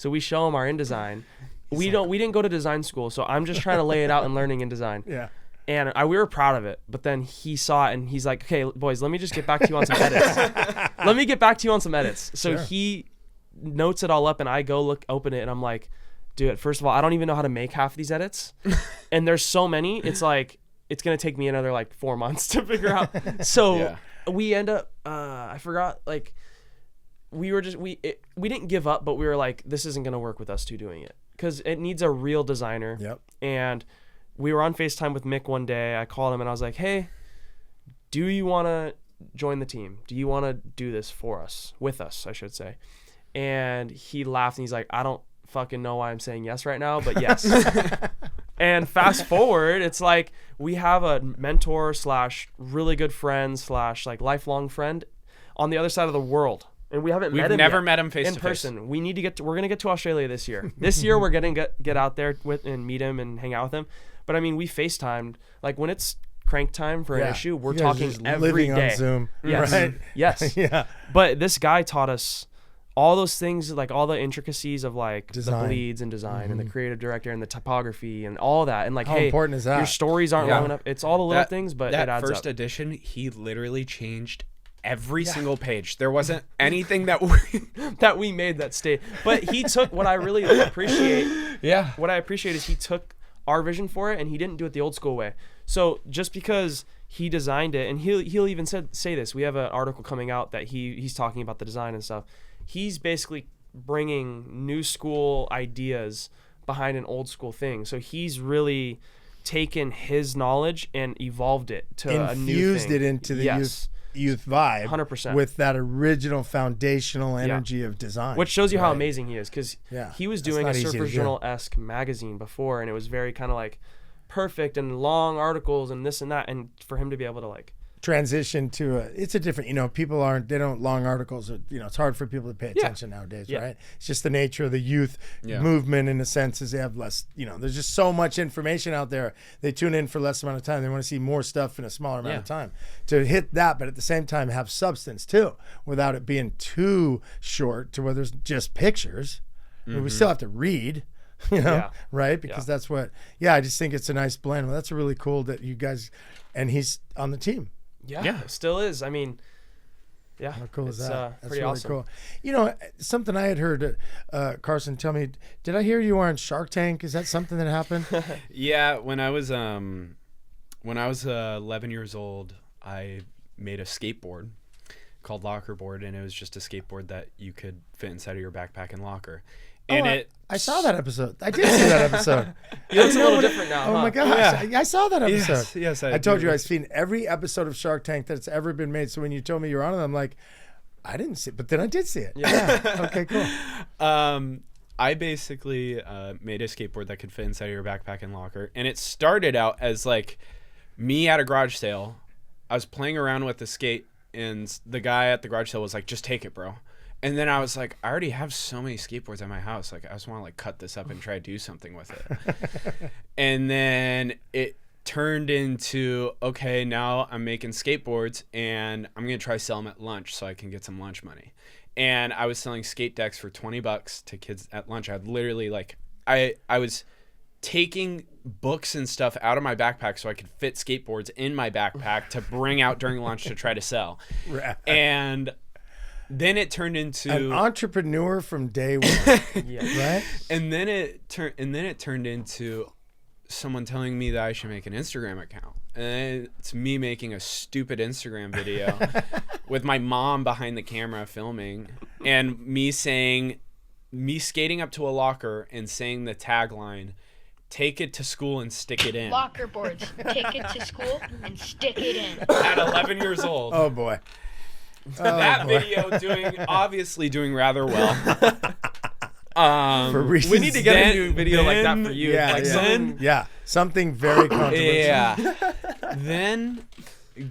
So we show him our InDesign. We didn't go to design school, so I'm just trying to lay it out and learning InDesign. Yeah. And we were proud of it, but then he saw it and he's like, okay, boys, let me just get back to you on some edits. Let me get back to you on some edits. So he notes it all up and I go open it and I'm like, dude, first of all, I don't even know how to make half these edits. And there's so many, it's like, it's going to take me another like 4 months to figure out. So we end up, I forgot, like, we didn't give up, but we were like, this isn't going to work with us two doing it. Because it needs a real designer. Yep. And we were on FaceTime with Mick one day. I called him and I was like, hey, do you want to join the team? Do you want to do this for us? With us, I should say. And he laughed and he's like, I don't fucking know why I'm saying yes right now, but yes. And fast forward, it's like we have a mentor / really good friend / like lifelong friend on the other side of the world. And we haven't met him never yet, met him face in to person. face. We need to we're going to get to Australia this year. This year we're going to get out there and meet him and hang out with him. But I mean, we FaceTimed, like when it's crank time for an issue, we're talking every day. On Zoom, yes. Right? Yes. Yeah. But this guy taught us all those things, like all the intricacies of like design. The bleeds and design and the creative director and the typography and all that. And like, how hey, important is that? Your stories aren't long enough. It's all the little things, but it adds up. That first edition, he literally changed every single page. There wasn't anything that we made that stayed. But he took what I really appreciate. Yeah. What I appreciate is he took our vision for it and he didn't do it the old school way. So just because he designed it, and he'll even say this, we have an article coming out that he's talking about the design and stuff. He's basically bringing new school ideas behind an old school thing. So he's really taken his knowledge and evolved it to a new thing. Infused it into the youth vibe 100% with that original foundational energy of design, which shows you how amazing he is, because he was doing a Surfer Journal-esque magazine before, and it was very kind of like perfect and long articles and this and that, and for him to be able to like transition to it's a different, people long articles are, it's hard for people to pay attention nowadays, right? It's just the nature of the youth movement, in a sense, is they have less, there's just so much information out there. They tune in for less amount of time. They want to see more stuff in a smaller amount of time to hit that, but at the same time have substance too, without it being too short to where there's just pictures. I mean, we still have to read, right? Because that's what, I just think it's a nice blend. Well, that's really cool that you guys, and he's on the team. Yeah, it still is. I mean, how cool is that? That's pretty really awesome. Cool. Something I had heard Carson tell me. Did I hear you were on Shark Tank? Is that something that happened? Yeah, when I was 11 years old, I made a skateboard called Locker Board, and it was just a skateboard that you could fit inside of your backpack and locker. And I saw that episode. I did see that episode. It's a little different now. Oh my gosh. I saw that episode. Yes, I told you I've seen every episode of Shark Tank that's ever been made. So when you told me you're on it, I'm like, I didn't see it, but then I did see it. Yeah. Okay, cool. I basically made a skateboard that could fit inside of your backpack and locker. And it started out as like me at a garage sale. I was playing around with the skate, and the guy at the garage sale was like, just take it, bro. And then I was like, I already have so many skateboards at my house. Like, I just want to like cut this up and try to do something with it. And then it turned into, okay, now I'm making skateboards and I'm going to try sell them at lunch so I can get some lunch money. And I was selling skate decks for $20 to kids at lunch. I'd literally like, I was taking books and stuff out of my backpack so I could fit skateboards in my backpack to bring out during lunch to try to sell. And then it turned into an entrepreneur from day one, right? And then it turned into someone telling me that I should make an Instagram account, and it's me making a stupid Instagram video with my mom behind the camera filming, and me skating up to a locker and saying the tagline, "Take it to school and stick it in." Locker boards. Take it to school and stick it in. At 11 years old. Oh boy. That video obviously doing rather well. We need to get a new video like that for you. Something very controversial. Yeah. Then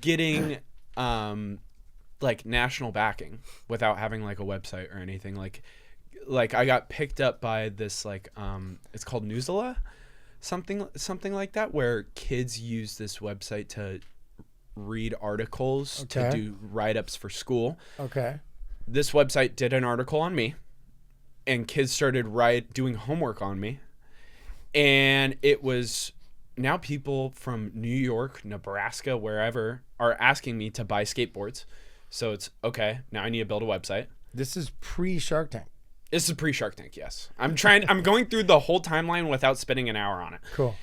getting like national backing without having like a website or anything. Like I got picked up by this it's called Newsela, something like that, where kids use this website to read articles to do write-ups for school. Okay. This website did an article on me, and kids started doing homework on me. And it was now people from New York, Nebraska, wherever are asking me to buy skateboards. So it's okay. Now I need to build a website. This is pre-Shark Tank. This is pre-Shark Tank. Yes. I'm going through the whole timeline without spending an hour on it. Cool.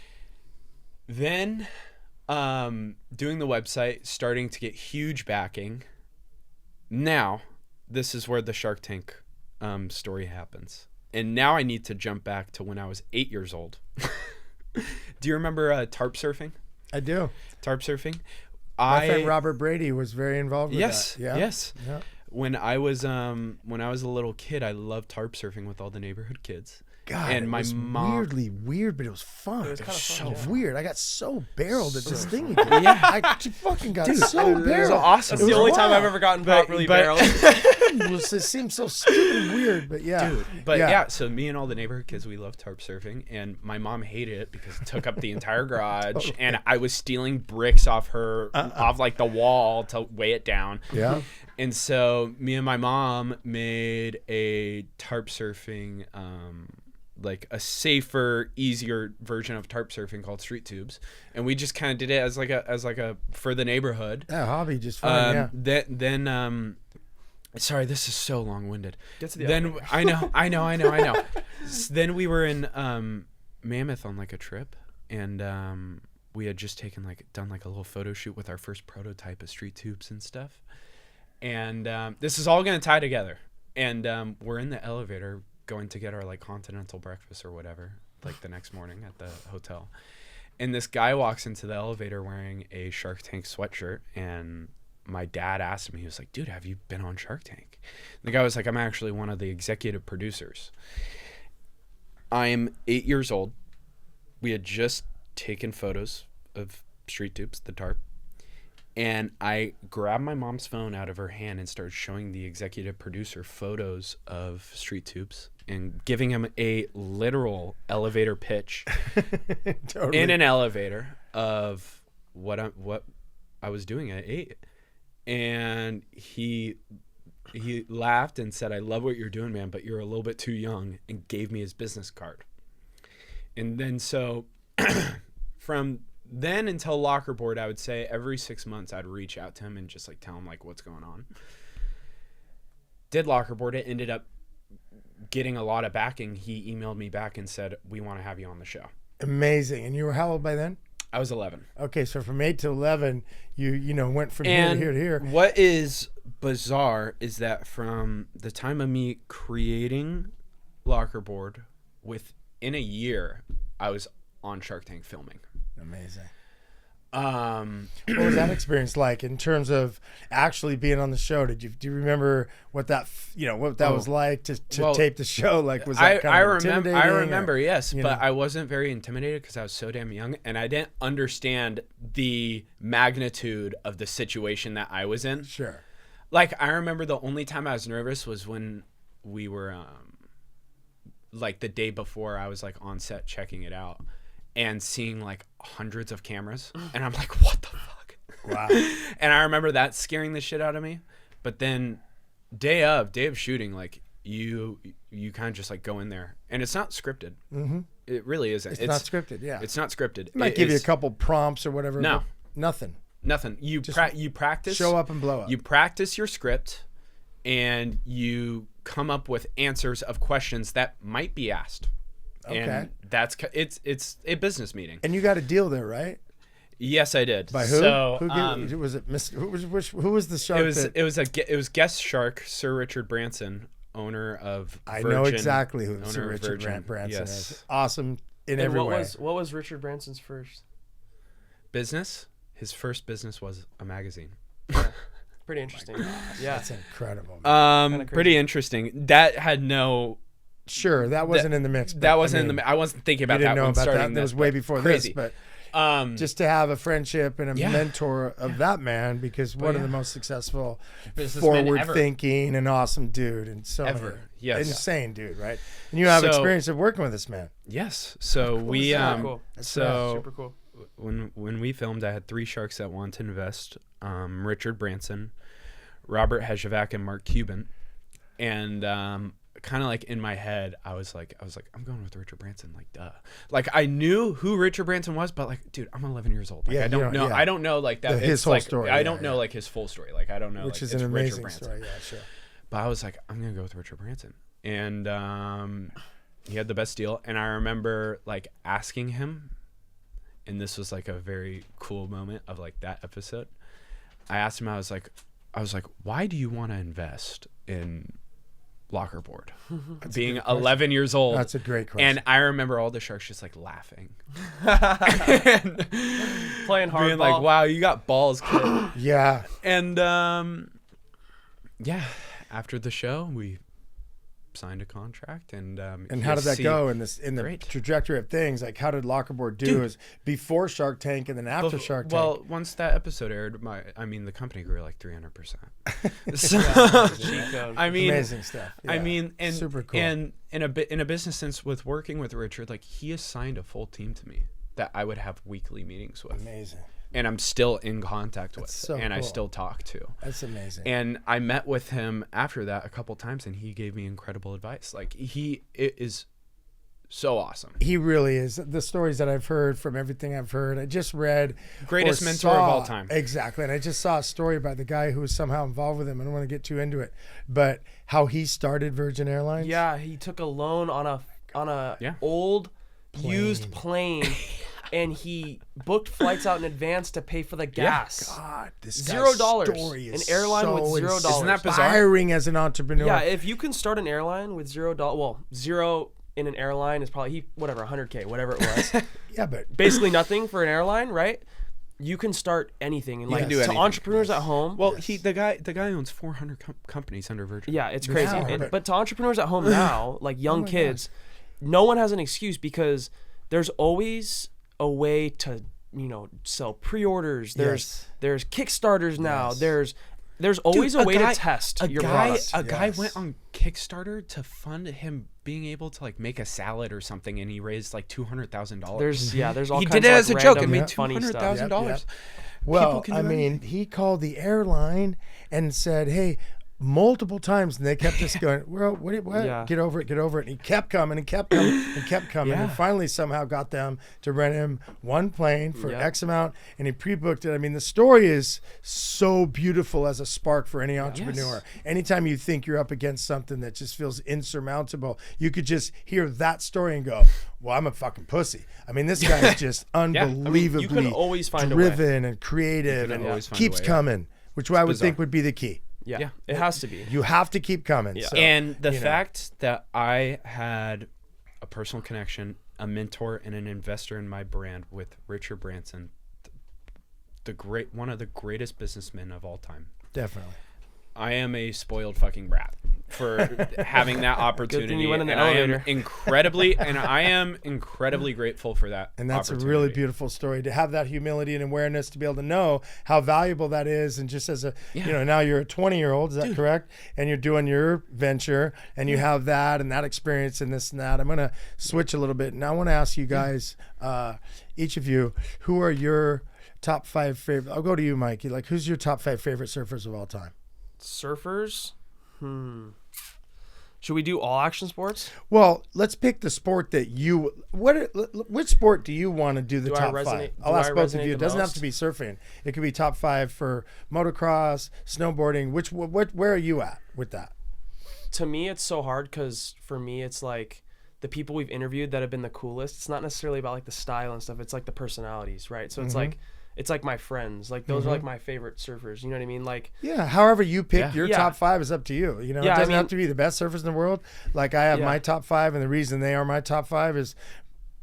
Then, doing the website, starting to get huge backing. Now, this is where the Shark Tank, story happens. And now I need to jump back to when I was 8 years old. Do you remember tarp surfing? I do. Tarp surfing. My friend Robert Brady was very involved with that. Yeah. Yes. Yeah. When I was a little kid, I loved tarp surfing with all the neighborhood kids. God, and my mom, weirdly weird, but it was fun. It was kind of so fun, weird. I got so barreled at this thing again. Yeah, I fucking got so barreled. It was awesome. It's the only time I've ever gotten properly barreled. It seemed so stupid and weird, but yeah. Dude, but yeah, so me and all the neighborhood kids, we loved tarp surfing, and my mom hated it because it took up the entire garage, totally. And I was stealing bricks off off like the wall to weigh it down. Yeah. And so me and my mom made a tarp surfing, like a safer, easier version of tarp surfing called street tubes, and we just kind of did it as like a for the neighborhood. Yeah, hobby, just fun. Then sorry, this is so long-winded. Get to the then I know. Then we were in Mammoth on like a trip, and we had just done like a little photo shoot with our first prototype of street tubes and stuff. And this is all going to tie together. And we're in the elevator going to get our like continental breakfast or whatever, like the next morning at the hotel. And this guy walks into the elevator wearing a Shark Tank sweatshirt. And my dad asked him, he was like, dude, have you been on Shark Tank? And the guy was like, I'm actually one of the executive producers. I am 8 years old. We had just taken photos of street tubes, the tarp. And I grabbed my mom's phone out of her hand and started showing the executive producer photos of street tubes and giving him a literal elevator pitch totally. In an elevator of what I was doing at 8. And he laughed and said, I love what you're doing, man, but you're a little bit too young, and gave me his business card. And then so from then until locker board, I would say every 6 months I'd reach out to him and just like tell him like what's going on. Did locker board. It ended up getting a lot of backing. He emailed me back and said, we want to have you on the show. Amazing. And you were how old by then? I was 11. Okay, so from 8 to 11, you went from here to here to here. What is bizarre is that from the time of me creating locker board, within a year, I was on Shark Tank filming. Amazing. What was that experience like in terms of actually being on the show? Do you remember what that was like to tape the show? Like, was that intimidating? I remember, yes, but I wasn't very intimidated because I was so damn young and I didn't understand the magnitude of the situation that I was in. Sure. Like, I remember the only time I was nervous was when we were like the day before I was like on set checking it out. And seeing like hundreds of cameras, and I'm like, what the fuck? Wow. And I remember that scaring the shit out of me. But then day of shooting, like you kind of just like go in there, and it's not scripted. Mm-hmm. It really isn't. It's not scripted. Yeah, it's not scripted. It might give you a couple prompts or whatever. No, nothing. You practice. Show up and blow up. You practice your script, and you come up with answers of questions that might be asked. Okay. And it's a business meeting. And you got a deal there, right? Yes, I did. By who? So, was it who was the shark? It was guest shark Sir Richard Branson, owner of Virgin. I know exactly who Sir Richard Branson is. Awesome in every way. What was Richard Branson's first business? His first business was a magazine. Pretty interesting. Yeah, that's incredible. Pretty interesting. That had no. Sure, that wasn't in the mix. That wasn't in the mix. I wasn't thinking about that when starting. That was way before crazy. This, but just to have a friendship and a mentor of that man, because one of the most successful, forward-thinking and awesome dude, and so insane dude, right? And you have experience of working with this man. Yes. So we cool. super cool. When we filmed, I had 3 sharks that wanted to invest: Richard Branson, Robert Hezhevac, and Mark Cuban, and kind of like in my head, I was like, I'm going with Richard Branson, like, duh. Like, I knew who Richard Branson was, but like, dude, I'm 11 years old. Like, I don't know. I don't know like that. His whole story. I don't know like his full story. Like, I don't know. Which like, is an amazing story. Yeah, sure. But I was like, I'm gonna go with Richard Branson, and he had the best deal. And I remember like asking him, and this was like a very cool moment of like that episode. I asked him, I was like, why do you want to invest in locker board? Being 11 years old. That's a great question. And I remember all the sharks just like laughing. And playing hardball. Being like, wow, you got balls, kid. Yeah. And yeah, after the show, we signed a contract, and how did that go in the Great. trajectory of things? Like, how did Lockerboard do? Is before Shark Tank and then after Shark Tank? Well, once that episode aired, the company grew like 300%. So, I mean, amazing stuff. Yeah. I mean, and super cool. And in a business sense, with working with Richard, like he assigned a full team to me that I would have weekly meetings with. Amazing. And I'm still in contact with, so and cool. I still talk to. That's amazing. And I met with him after that a couple times, and he gave me incredible advice. Like it is so awesome. He really is. The stories that I've heard from everything I've heard, I just read. Greatest mentor of all time. Exactly. And I just saw a story by the guy who was somehow involved with him. I don't want to get too into it, but how he started Virgin Airlines. Yeah, he took a loan on a old used plane. And he booked flights out in advance to pay for the gas. God, this $0. Story is an airline so with $0. Isn't that bizarre? Inspiring as an entrepreneur. Yeah, if you can start an airline with $0, well, zero in an airline is probably $100K, whatever it was. Yeah, but basically nothing for an airline, right? You can start anything, and like do to anything. entrepreneurs at home. Well, the guy owns 400 companies under Virgin. Yeah, it's crazy. Yeah, but to entrepreneurs at home now, like young kids, no one has an excuse because there's always a way to sell pre-orders. There's Kickstarters now. There's always a way to test your product. A guy went on Kickstarter to fund him being able to like make a salad or something, and he raised like $200,000. There's all he kinds did it of as a like joke and random made $200,000. Well, I mean, he called the airline and said, "Hey." Multiple times, and they kept just going, well, what? Yeah. Get over it. And he kept coming and kept coming and kept coming, and finally somehow got them to rent him one plane for X amount, and he pre-booked it. I mean, the story is so beautiful as a spark for any entrepreneur. Yes. Anytime you think you're up against something that just feels insurmountable, you could just hear that story and go, well, I'm a fucking pussy. I mean, this guy is just unbelievably you can always find driven and creative and keeps coming, which I would think would be the key. Yeah, it has to be. You have to keep coming. Yeah. So, and the fact that I had a personal connection, a mentor, and an investor in my brand with Richard Branson, one of the greatest businessmen of all time. Definitely. I am a spoiled fucking brat for having that opportunity. Good thing you went in the and elevator. I am incredibly grateful for that. And that's a really beautiful story, to have that humility and awareness, to be able to know how valuable that is. And just as a, now you're a 20-year-old, is that correct? And you're doing your venture, and you have that and that experience and this and that. I'm going to switch a little bit. And I want to ask you guys, each of you, who are your top 5 favorite? I'll go to you, Mikey. Like, who's your top 5 favorite surfers of all time? Surfers? Should we do all action sports? Well, let's pick the sport that which sport do you want to do the top 5? I'll ask both of you. It doesn't have to be surfing. It could be top 5 for motocross, snowboarding. Where are you at with that? To me, it's so hard because for me, it's like the people we've interviewed that have been the coolest. It's not necessarily about like the style and stuff. It's like the personalities, right? So it's like my friends. Like those are like my favorite surfers. You know what I mean? Like however you pick your top 5 is up to you. You know, it doesn't have to be the best surfers in the world. Like I have my top 5, and the reason they are my top 5 is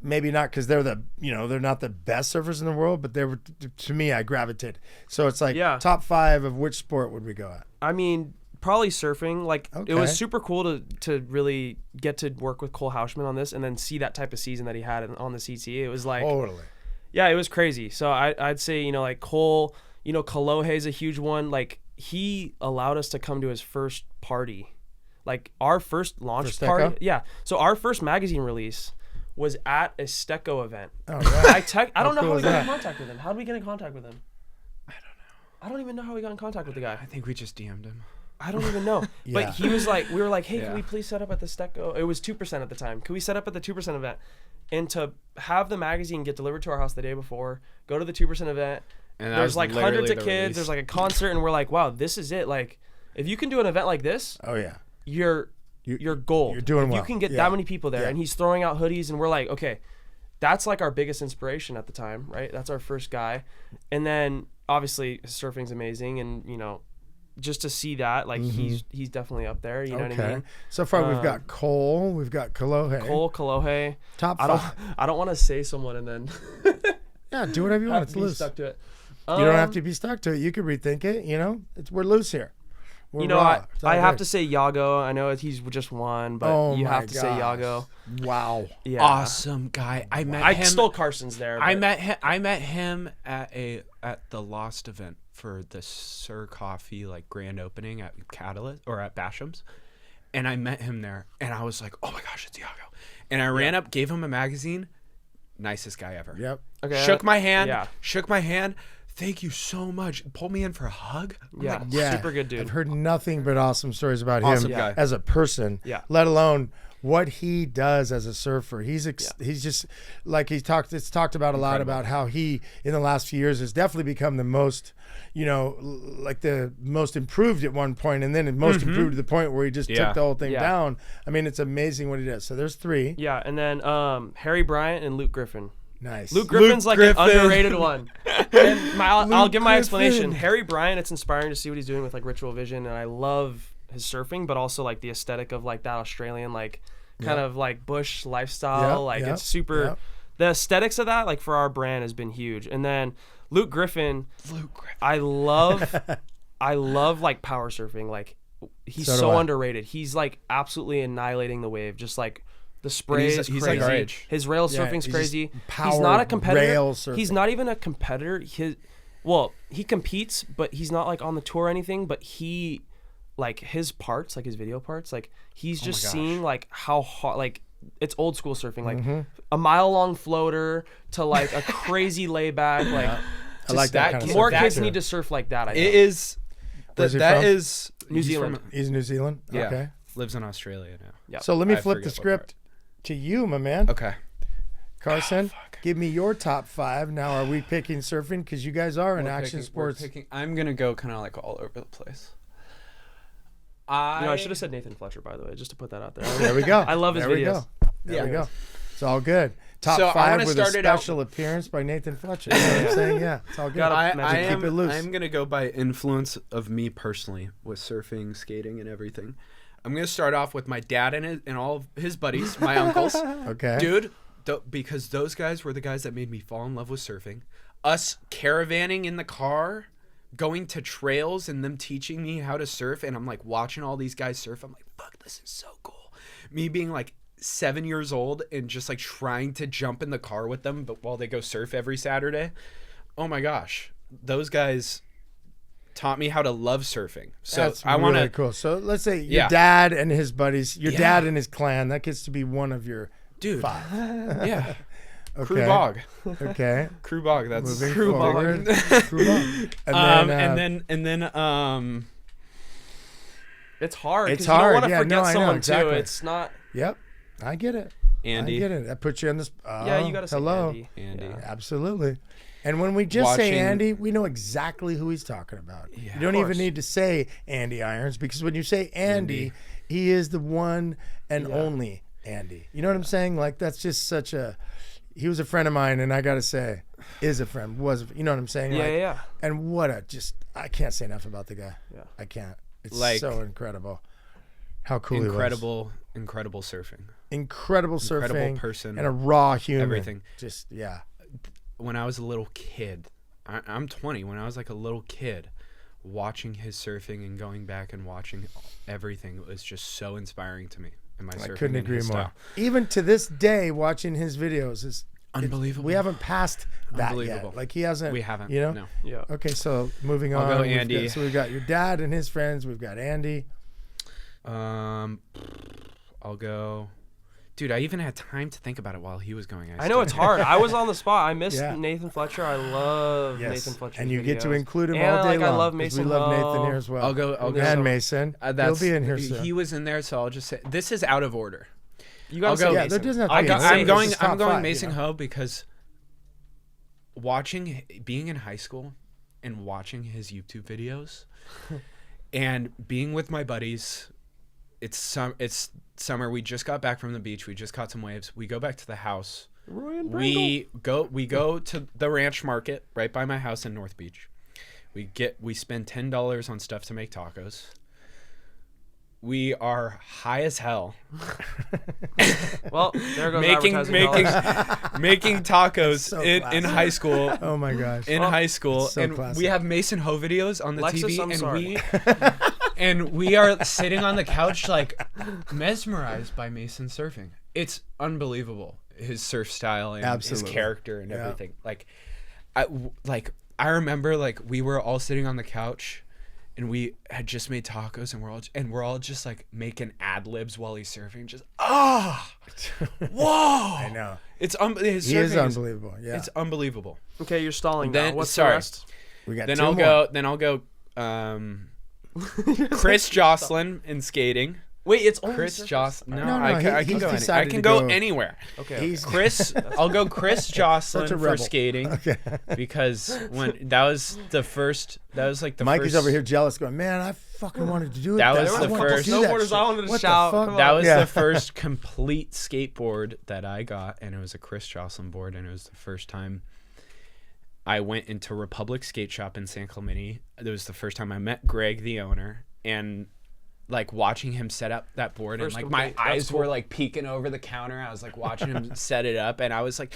maybe not because they're they're not the best surfers in the world, but they were, to me, I gravitated. So it's like top 5 of which sport would we go at? I mean, probably surfing. Like it was super cool to really get to work with Cole Houshman on this, and then see that type of season that he had on the CT. It was like totally. Yeah, it was crazy. So I'd say, like Cole, Kalohe's a huge one. Like he allowed us to come to his first party. Like our first launch party. Yeah. So our first magazine release was at a Stecco event. Oh, right. I don't know how we got in contact with him. How did we get in contact with him? I don't know. I don't even know how we got in contact with the guy. I think we just DM'd him. I don't even know. But he was like, we were like, hey, Yeah. can we please set up at the Stecco? It was 2% at the time. Can we set up at the 2% event? And to have the magazine get delivered to our house the day before, go to the 2% event. And that There's was like literally hundreds of the kids. release. There's like a concert, and we're like, wow, this is it. Like, if you can do an event like this, Oh yeah. you're gold. You're doing if well. You can get Yeah. that many people there, Yeah. and he's throwing out hoodies, and we're like, okay, that's like our biggest inspiration at the time, right? That's our first guy, and then obviously surfing's amazing, and you know, just to see that, like he's definitely up there. You know what I mean? So far we've got Cole, we've got Kolohe. Kolohe. Top I five. don't want to say someone and then Yeah, do whatever you want. have It's to be loose. stuck to it. You don't have to be stuck to it. You could rethink it. You know, we're loose here. We're You know, raw. It's all I have good. to say Yago. I know he's just one, but Oh you my have to say gosh. Yago. Wow. Yeah. Awesome guy. I met I him. stole Carson's there. I but- met him at the Lost event for the Sir Coffee like grand opening at Catalyst or at Basham's, and I met him there, and I was like, oh my gosh, it's Yago, and I ran up, gave him a magazine, nicest guy ever. Yep. Okay. Shook my hand. Yeah. Shook my hand. Thank you so much. Pulled me in for a hug. I'm Yeah. like, Yeah. Super good dude. I've heard nothing but awesome stories about Awesome him guy. as a person. Yeah. Let alone what he does as a surfer. He's just like it's talked about a lot about how he in the last few years has definitely become the most, you know, like the most improved at one point, and then most improved to the point where he just Yeah. took the whole thing Yeah. down. I mean, it's amazing what he does. So there's 3. Yeah, and then Harry Bryant and Luke Griffin. Nice. Luke Griffin's like Griffin. an underrated one. And I'll give my Griffin. explanation. Harry Bryant, it's inspiring to see what he's doing with like Ritual Vision, and I love his surfing, but also like the aesthetic of like that Australian like kind of like bush lifestyle. It's super. Yep. The aesthetics of that, like for our brand, has been huge. And then Luke Griffin, I love like power surfing. Like he's So do so I. underrated. He's like absolutely annihilating the wave. Just like the spray is he's crazy. like our age. His rail Yeah, surfing's he's crazy. just He's not a power competitor. rail He's surfing. not even a competitor. He competes, but he's not like on the tour or anything. But he, like his parts, like his video parts, like he's just gosh. seeing like how hard, like it's old school surfing, like a mile long floater to like a crazy layback. Like I like that kind of more stuff kids too. need to surf like that. I think. It is. Where's he That from? is New he's Zealand. from- He's New Zealand. yeah. Okay. Lives in Australia now. Yep. So let me I flip the forget what script to you, my man. Okay. Carson, give me your top 5. Now, are we picking surfing? Because you guys are in action sports. I'm gonna go kind of like all over the place. I should have said Nathan Fletcher, by the way, just to put that out there. There we go. I love his there videos. There we go. It's all good. Top So I 5 wanna with a start it out- special appearance by Nathan Fletcher. You know what I'm saying? Yeah, it's all good. Gotta keep it loose. I'm gonna go by influence of me personally with surfing, skating, and everything. I'm gonna start off with my dad and all of his buddies, my uncles. Okay. Dude, because those guys were the guys that made me fall in love with surfing. Us caravanning in the car, going to trails, and them teaching me how to surf, and I'm like watching all these guys surf. I'm like, fuck, this is so cool. Me being like 7 years old and just like trying to jump in the car with them, but while they go surf every Saturday. Oh my gosh, those guys taught me how to love surfing. So That's I want really to cool. So let's say your Yeah. dad and his buddies, your Yeah. dad and his clan, that gets to be one of your dude. 5. Yeah. Okay. Crew Bog. Okay. Crew Bog. That's Moving Crew forward. Bog. Crew Bog. And then It's hard. It's 'cause you don't hard. want to Yeah, forget no, I know, someone exactly. too. It's not. Yep. I get it. Andy. I get it. I put you on this. Yeah, you gotta say hello. Andy. Andy. Absolutely. And when we just say Watching- Andy, we know exactly who he's talking about. Yeah. You don't Of even course. need to say Andy Irons, because when you say Andy, he is the one and only Andy. You know what I'm saying? Like, that's just such a. He was a friend of mine, and I gotta say, is a friend. You know what I'm saying? Yeah, Like, yeah. And what a I can't say enough about the guy. Yeah. I can't. It's Like- so incredible. How cool he was. Incredible surfing. Incredible surfing. Incredible person. And a raw human. Everything. Just, yeah. When I was a little kid, I'm 20. When I was like a little kid, watching his surfing and going back and watching everything was just so inspiring to me. And my I surfing couldn't and agree his more. style. Even to this day, watching his videos is Unbelievable. We haven't passed that Unbelievable. yet. Like, he hasn't. We haven't. You know. No. Yeah. Okay, so moving on. I'll go we've Andy. got your dad and his friends. We've got Andy. I'll go Dude, I even had time to think about it while he was going ice I know it's skating. hard. I was on the spot. I missed Yeah. Nathan Fletcher. I love Nathan Fletcher. And you get to include him And, all day like, I long. love 'cause Mason we love Ho. Nathan here as well. I'll go. And Mason. He'll be in here soon. He was in there, so I'll just say this is out of order. You gotta I'll say go- Yeah, Mason. there doesn't have to I'm be. can say It's going. just I'm top going five, Mason you know? Ho because being in high school and watching his YouTube videos and being with my buddies. It's summer. We just got back from the beach. We just caught some waves. We go back to the house. We go to the ranch market right by my house in North Beach. We spend $10 on stuff to make tacos. We are high as hell. Well, there goes making tacos So in high school. Oh my gosh. In high school, so and classic. we have Mason Ho videos on the Lexus, I'm TV, sorry. and we are sitting on the couch like mesmerized by Mason surfing. It's unbelievable, his surf style and Absolutely. his character and Yeah. everything. I remember like we were all sitting on the couch. And we had just made tacos, and we're all just like making ad libs while he's surfing. Just whoa! I know. It's his He is surfing unbelievable. Yeah. It's unbelievable. Okay, you're stalling Then- now. What's sorry. the rest? We got Then two I'll more. go. Chris Jocelyn in skating. Wait, it's only Chris surface. Jocelyn. No, No, I can he's go. I decided can to go go- anywhere. Okay. He's Chris, I'll go Chris Jocelyn Such a for rebel. skating okay. because when that was like the Mikey's first. over here jealous, going, "Man, I fucking wanted to do it. That was I the wanted to first- do that Snowboarders, shit. I wanted to What the shout. fuck? Come on. That was Yeah. the first complete skateboard that I got, and it was a Chris Jocelyn board, and it was the first time I went into Republic Skate Shop in San Clemente. It was the first time I met Greg, the owner, and like watching him set up that board, First and like my complete- that's eyes were cool. like peeking over the counter. I was like watching him set it up, and I was like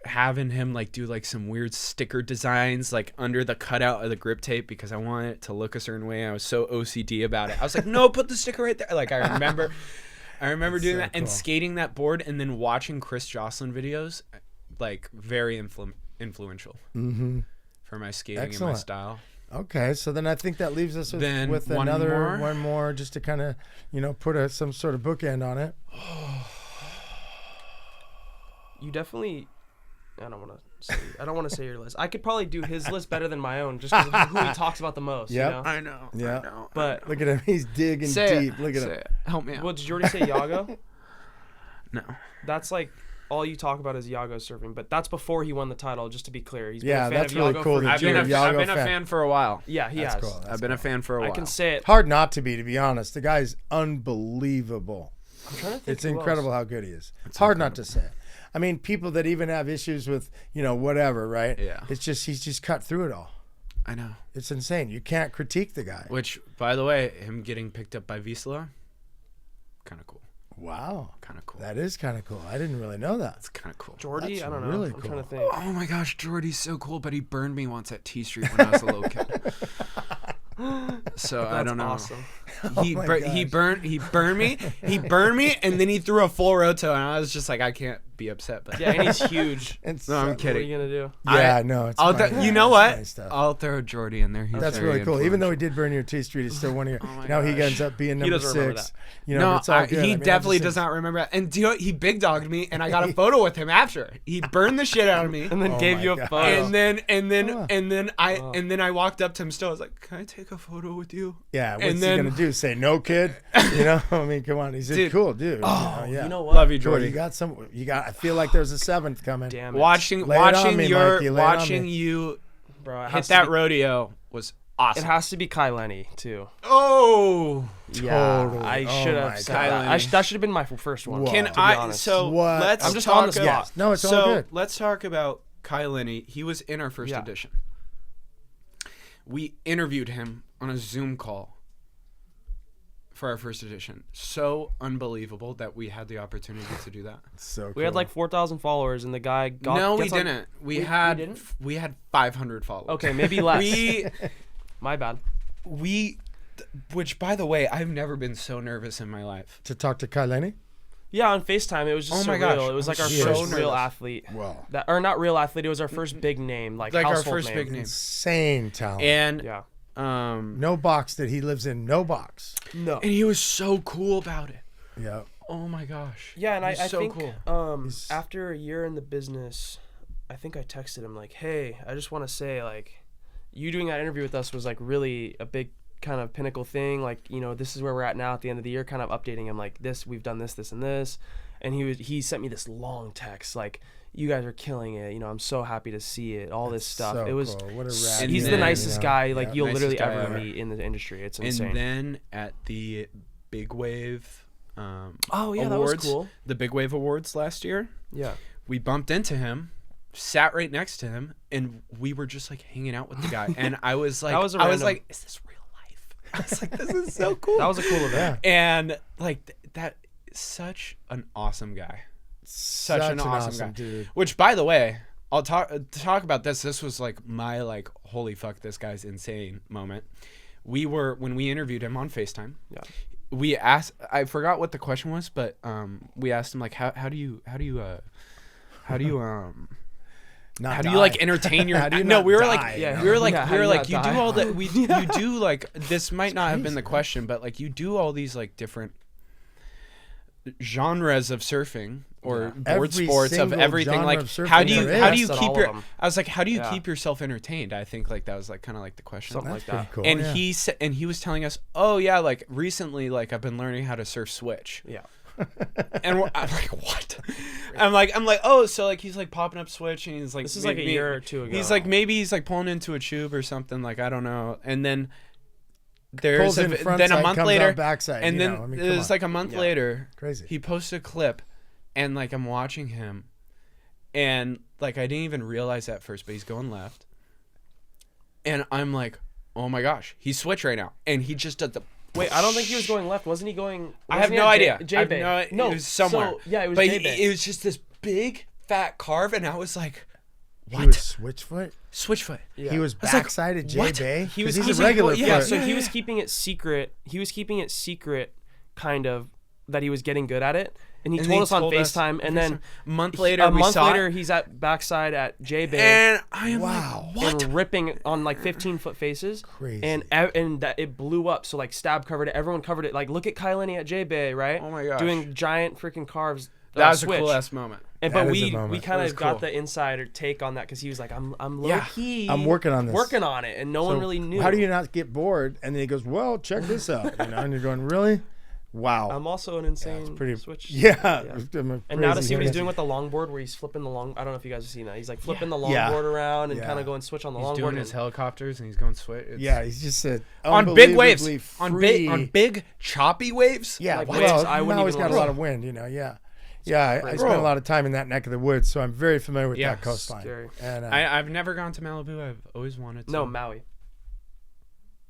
having him like do like some weird sticker designs like under the cutout of the grip tape because I wanted it to look a certain way. I was so OCD about it. I was like, no, put the sticker right there. Like I remember doing so that and cool. skating that board, and then watching Chris Jocelyn videos, like very influential for my skating and my Excellent. style. Okay, so then I think that leaves us Then with one another more? one more, just to kind of, put some sort of bookend on it. You definitely. I don't want to say your list. I could probably do his list better than my own, just because of who he talks about the most. Yep. You know? I know. Yeah. I know. But Look at him; he's digging Say deep. Look at Say him. it. Help me out. well, did you already say Yago? No. That's like all you talk about is Yago surfing, but that's before he won the title. Just to be clear, he's been Yeah, a fan that's of really Yago cool for that years. I've been Yago a fan. fan for a while. Yeah, he That's has. cool. That's I've been a fan for a I while. can say it. Hard not to be honest. The guy's unbelievable. I'm trying to think It's who else. incredible how good he is. It's hard not to say it. I mean, people that even have issues with, whatever, right? Yeah. It's just, he's just cut through it all. I know. It's insane. You can't critique the guy. Which, by the way, him getting picked up by Vizsla, kind of cool. Wow. Kind of cool. That is kind of cool. I didn't really know that. That's kind of cool. Jordy, That's I don't know. really I'm trying to cool. think. Oh my gosh, Jordy's so cool, but he burned me once at T Street when I was a little kid. So I That's don't know. awesome. He my burned me, and then he threw a full roto, and I was just like, I can't be upset. But Yeah, and he's huge. It's No, I'm What are kidding. you gonna do? Yeah, no, it's I'll fine. you know It's what? nice stuff. I'll throw Jordy in there. He's That's very really cool. Even though he influential. did burn your T Street, he's still one of your. my Now he gosh. ends up being number doesn't remember 6. No, it's all good. I he mean, I definitely just does think- not remember that. And do you know, he big dogged me, and I got a photo with him after. He burned the shit out of me, And then Oh gave my you a God. photo. and then I walked up to him still. I was like, "Can I take a photo with you?" Yeah, what's And he then- gonna do? Say no, kid? I mean, come on. He's a Dude. cool dude. Oh, yeah. you know what? Love you, Jordy, Jordy. you got. I feel like there's a 7th coming. Damn it. Watching Lay it on watching me, your Mikey, lay it on watching me. you Bro, it hit has to that be- rodeo was It awesome. has to be Kai Lenny too. Oh, Yeah, Totally. I Oh should my have said God. that. That should have been my first one. Whoa. can to be I? honest. So What? let's I'm just talk on the spot. about. No, it's all so good. let's talk about Kai Lenny. He was in our first Yeah. edition. We interviewed him on a Zoom call for our first edition. So unbelievable that we had the opportunity to do that. So cool. We had like 4,000 followers, and the guy got. No, we gets on- didn't. We didn't? had 500 followers. Okay, maybe less. We My bad. which by the way, I've never been so nervous in my life. to talk to Kai Lenny. Yeah, on FaceTime, it was just Oh my surreal. gosh, It was like I'm our so first real nervous. athlete. Wow. Or not real athlete. It was our first big name, like Like our household first name. big name. Insane talent. And Yeah. No box that he lives in. No box. No. and he was so cool about it. Yeah. Oh my gosh. Yeah, and I so think cool. after a year in the business, I think I texted him like, "Hey, I just want to say like, you doing that interview with us was like really a big kind of pinnacle thing. Like, you know, this is where we're at now at the end of the year." Kind of updating him like, "This, we've done this, this, and this," and he sent me this long text like, "You guys are killing it. You know, I'm so happy to see it. All this stuff. So it was. cool. What a rad He's dude, the nicest guy like you'll nicest literally guy ever ever. meet in the industry. It's insane." And then at the Big Wave oh yeah, awards, that was cool. the Big Wave Awards last year, Yeah. we bumped into him, sat right next to him, and we were just like hanging out with the guy. And I was like, was a I was random- like, is this real life? I was like, this is so cool. That was a cool event. And like that, such an awesome guy. Such an awesome guy. dude. Which, by the way, I'll talk about this. This was like my like holy fuck, this guy's insane moment. When we interviewed him on FaceTime. Yeah. We asked. I forgot what the question was, but we asked him like, how do you like entertain your? How do you no, not we were die, like, you know? we were like, Yeah, we were how do you like, not you do die? all the you do like this might not have been the question, but like you do all these like different genres of surfing or board Every sports of single everything. genre Like of surfing how do you there is. At keep all your? of them. I was like, how do you Yeah. keep yourself entertained? I think like that was like kind of like the question. Something That's like pretty that. cool. And yeah. he said, and he was telling us, oh yeah, like recently, like I've been learning how to surf switch. Yeah. And I'm like, what? I'm like, oh, so like he's like popping up switch, and he's like, This is like a year or two ago. He's like, maybe he's like pulling into a tube or something, like I don't know. And then Pulls there's in front then a side, month comes later, out backside, and you then know, I mean, it come was on. like a month Yeah. later, Crazy. he posted a clip, and like I'm watching him, and like I didn't even realize at first, but he's going left, and I'm like, oh my gosh, he's switch right now, and he just did the. Wait, I don't think he was going left. Wasn't he going? I have wasn't he no at idea. J I have Bay? no, it was somewhere. So, yeah, it was But J Bay. it was just this big fat carve, and I was like, He what? was switchfoot. Switchfoot. Yeah. He was was like, backside at J what? Bay. He was he's keeping- a regular yeah, foot. so he was keeping it secret. He was keeping it secret, kind of, that he was getting good at it. And he And told he us on told us FaceTime, and then a month later, we month saw later, it, he's at backside at J Bay and I am Wow. like, what? and ripping on like 15-foot faces. Crazy. And that it blew up. So like Stab covered it. Everyone covered it. Like look at Kyle Lenny at J Bay, right? Oh my gosh. Doing giant freaking carves. That was switch. a cool ass moment. And That but is a we moment. kind That was of got cool. the insider take on that because he was like, I'm low Yeah. key. I'm working on this. Working on it, and no one really knew. How do you not get bored? And then he goes, "Well, check this out," you know, and you're going, "Really? Wow." I'm also an insane pretty switch. Yeah. And now to see what he's crazy doing with the longboard, where he's flipping the long. I don't know if you guys have seen that. He's like flipping the Yeah. longboard around and Yeah. kind of going switch on the He's longboard. doing his helicopters, and he's going switch. Yeah, he's just said On big waves, free. on big choppy waves. Yeah, like well, waves I wouldn't now he's even got a wanna lot of wind, you know. Yeah, I crazy. spent a lot of time in that neck of the woods, so I'm very familiar with Yeah, that coastline. scary. And I've never gone to Malibu. I've always wanted to. No, Maui.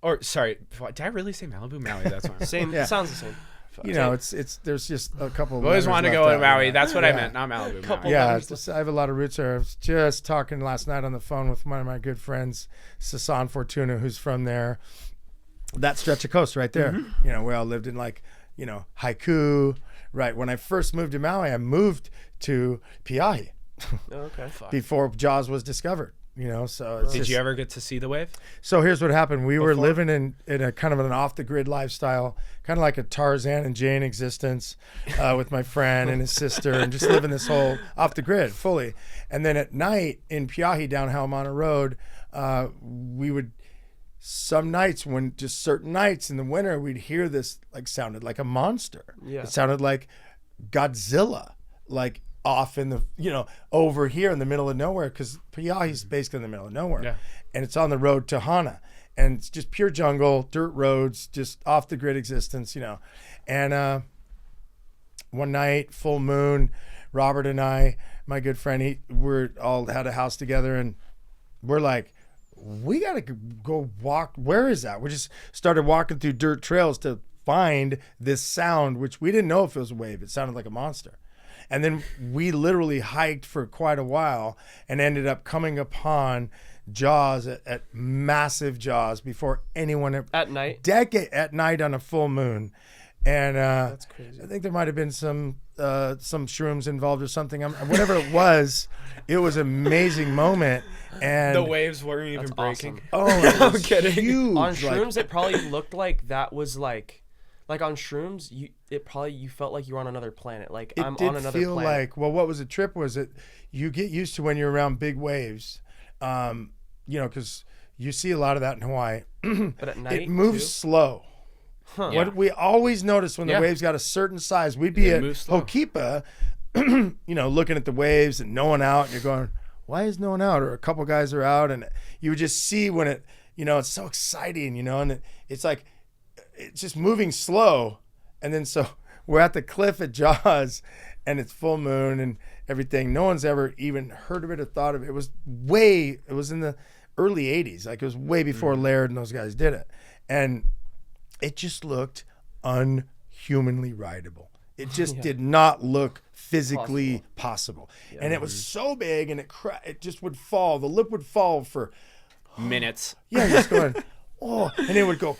Or sorry, did I really say Malibu? Maui. That's fine. Same. Yeah. Sounds the same. you know, it's there's just a couple. Of I always letters wanted to left go out to Maui. in that. That's what I Yeah. meant, not Malibu. Couple- Maui. Yeah, letters it's just, I have a lot of roots there. I was just talking last night on the phone with one of my good friends, Sasan Fortuna, who's from there. That stretch of coast right there. Mm-hmm. You know, we all lived in like, you know, Haiku. Right. When I first moved to Maui, I moved to Piahi Okay. before Jaws was discovered. You know, so it's Did just, you ever get to see the wave? So here's what happened. We were living in a kind of an off the grid lifestyle, kind of like a Tarzan and Jane existence, with my friend and his sister, and just living this whole off the grid fully. And then at night in Piahi down Haumana Road, we would, some nights when just certain nights in the winter, we'd hear this like sounded like a monster. Yeah. It sounded like Godzilla, like off in the, you know, over here in the middle of nowhere, because Piahi's basically in the middle of nowhere. Yeah. And it's on the road to Hana. And it's just pure jungle, dirt roads, just off the grid existence, you know. And one night, full moon, Robert and I, my good friend, we're all had a house together, and we're like, we got to go walk. Where is that? We just started walking through dirt trails to find this sound, which we didn't know if it was a wave. It sounded like a monster. And then we literally hiked for quite a while and ended up coming upon Jaws at massive Jaws before anyone At night. at night on a full moon. And That's crazy. I think there might have been some shrooms involved or something. Whatever it was an amazing moment. And The waves weren't even That's breaking. awesome. oh, it was I'm kidding. huge. On like- shrooms, it probably looked like that was like Like on shrooms, you felt like you were on another planet. Like It I'm did on another feel planet. like, well, what was a trip was it you get used to when you're around big waves, because you see a lot of that in Hawaii. But at night, It moves too? slow. Huh. Yeah. What we always notice when the waves got a certain size, we'd be It at moves slow. Hokipa, looking at the waves and no one out, and you're going, why is no one out? Or a couple guys are out, and you would just see when it, it's so exciting, and it's like, it's just moving slow. And then so we're at the cliff at Jaws, and it's full moon and everything. No one's ever even heard of it or thought of it. It was in the early 80s. Like it was way before Laird and those guys did it. And it just looked unhumanly rideable. It just did not look physically possible. Yeah. And it was so big, and it just would fall. The lip would fall for minutes. yeah, you're just going, oh, and it would go,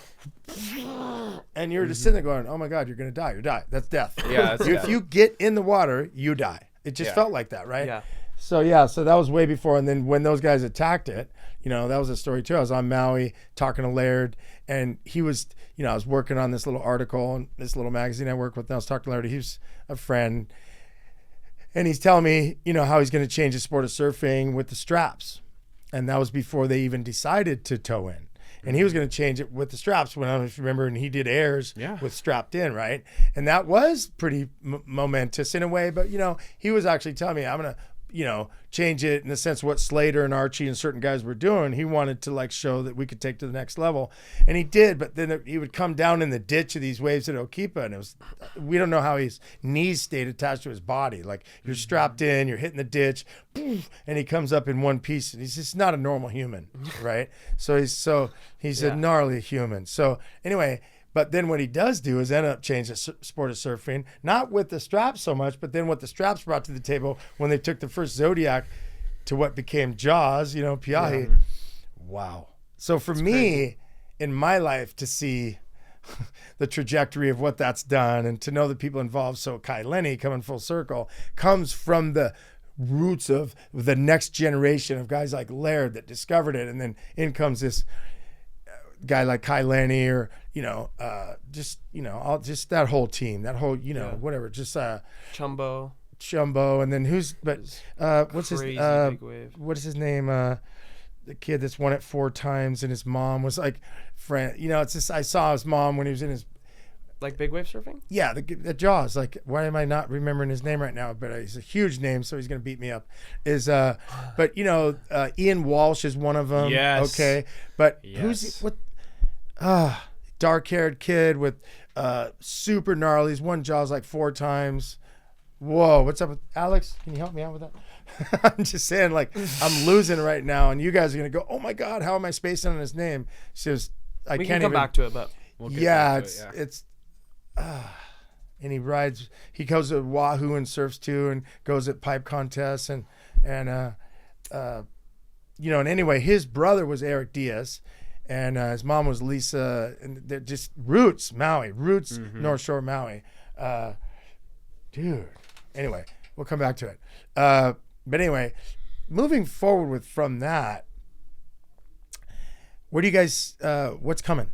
and you're just sitting there going, oh my God, you're gonna die. You die. That's death. Yeah, that's if death. you get in the water, you die. It just felt like that, right? Yeah. So that was way before. And then when those guys attacked it, that was a story too. I was on Maui talking to Laird, and he was, I was working on this little article in this little magazine I work with. And I was talking to Laird. He was a friend, and he's telling me, how he's going to change the sport of surfing with the straps. And that was before they even decided to tow in. And he was going to change it with the straps. When I don't know if you remember, and he did airs with strapped in, right? And that was pretty momentous in a way. But he was actually telling me, I'm going to, change it in the sense of what Slater and Archie and certain guys were doing. He wanted to show that we could take to the next level, and he did. But then he would come down in the ditch of these waves at Okipa, and we don't know how his knees stayed attached to his body. Like you're strapped in, you're hitting the ditch, and he comes up in one piece, and he's just not a normal human, right? He's a gnarly human. So anyway. But then what he does do is end up change the sport of surfing, not with the straps so much, but then what the straps brought to the table when they took the first Zodiac to what became Jaws, Piahi. Yeah. Wow. So for me, crazy. In my life, to see the trajectory of what that's done and to know the people involved, so Kai Lenny coming full circle, comes from the roots of the next generation of guys like Laird that discovered it. And then in comes this guy like Kai Lenny or, just that whole team, that whole, whatever, just Chumbo, and then what's his name? The kid that's won it 4 times, and his mom was like, friend, it's just, I saw his mom when he was in his, like big wave surfing. Yeah, the Jaws. Like, why am I not remembering his name right now? But he's a huge name, so he's gonna beat me up. But Ian Walsh is one of them. Yes. Okay, but who's what? Dark-haired kid with super gnarly. He's won Jaws like 4 times. Whoa, what's up with Alex? Can you help me out with that? I'm just saying, I'm losing right now, and you guys are gonna go, oh my God, how am I spacing on his name? She was, we can come back to it, but we'll get back to it. It's and he goes to Wahoo and surfs too, and goes at pipe contests and and anyway, his brother was Eric Diaz, and his mom was Lisa, and they're just roots Maui, North Shore Maui, dude. Anyway, we'll come back to it. But anyway, moving forward from that, where do you guys? What's coming?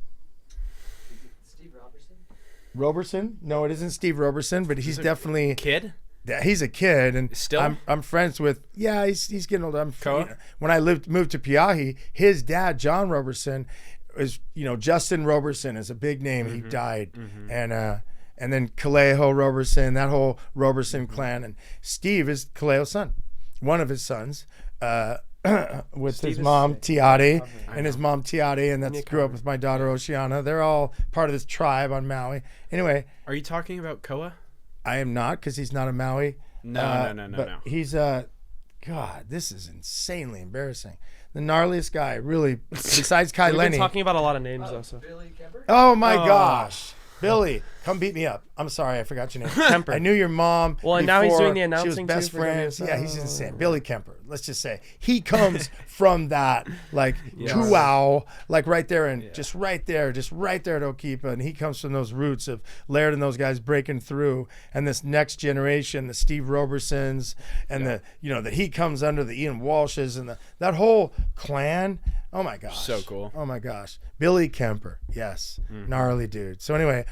Roberson? No, it isn't Steve Roberson, but he's definitely kid. Yeah, he's a kid, and still I'm friends with. Yeah, he's getting older. When I moved to Piahi, his dad John Roberson is Justin Roberson is a big name. He died, and then Kaleho Roberson, that whole Roberson clan, and Steve is Kaleho's son, one of his sons. With Steve his mom Tiati and his mom Tiati, and that's grew up with my daughter Oceana. They're all part of this tribe on Maui. Anyway, are you talking about Koa? I am not, because he's not a Maui. No. He's God, this is insanely embarrassing. The gnarliest guy, really, besides Kai Lenny. We've been talking about a lot of names though. So. Oh my gosh, Billy. come beat me up. I'm sorry, I forgot your name. Kemper. I knew your mom. Well, and now he's doing the She announcing was best too for friends. WSL. Yeah, he's insane. Billy Kemper. Let's just say he comes from that like wow, like right there and just right there to Okipa, and he comes from those roots of Laird and those guys breaking through, and this next generation, the Steve Robersons, and the that he comes under the Ian Walshes and that whole clan. Oh my gosh. So cool. Oh my gosh. Billy Kemper. Yes. Gnarly dude. So anyway,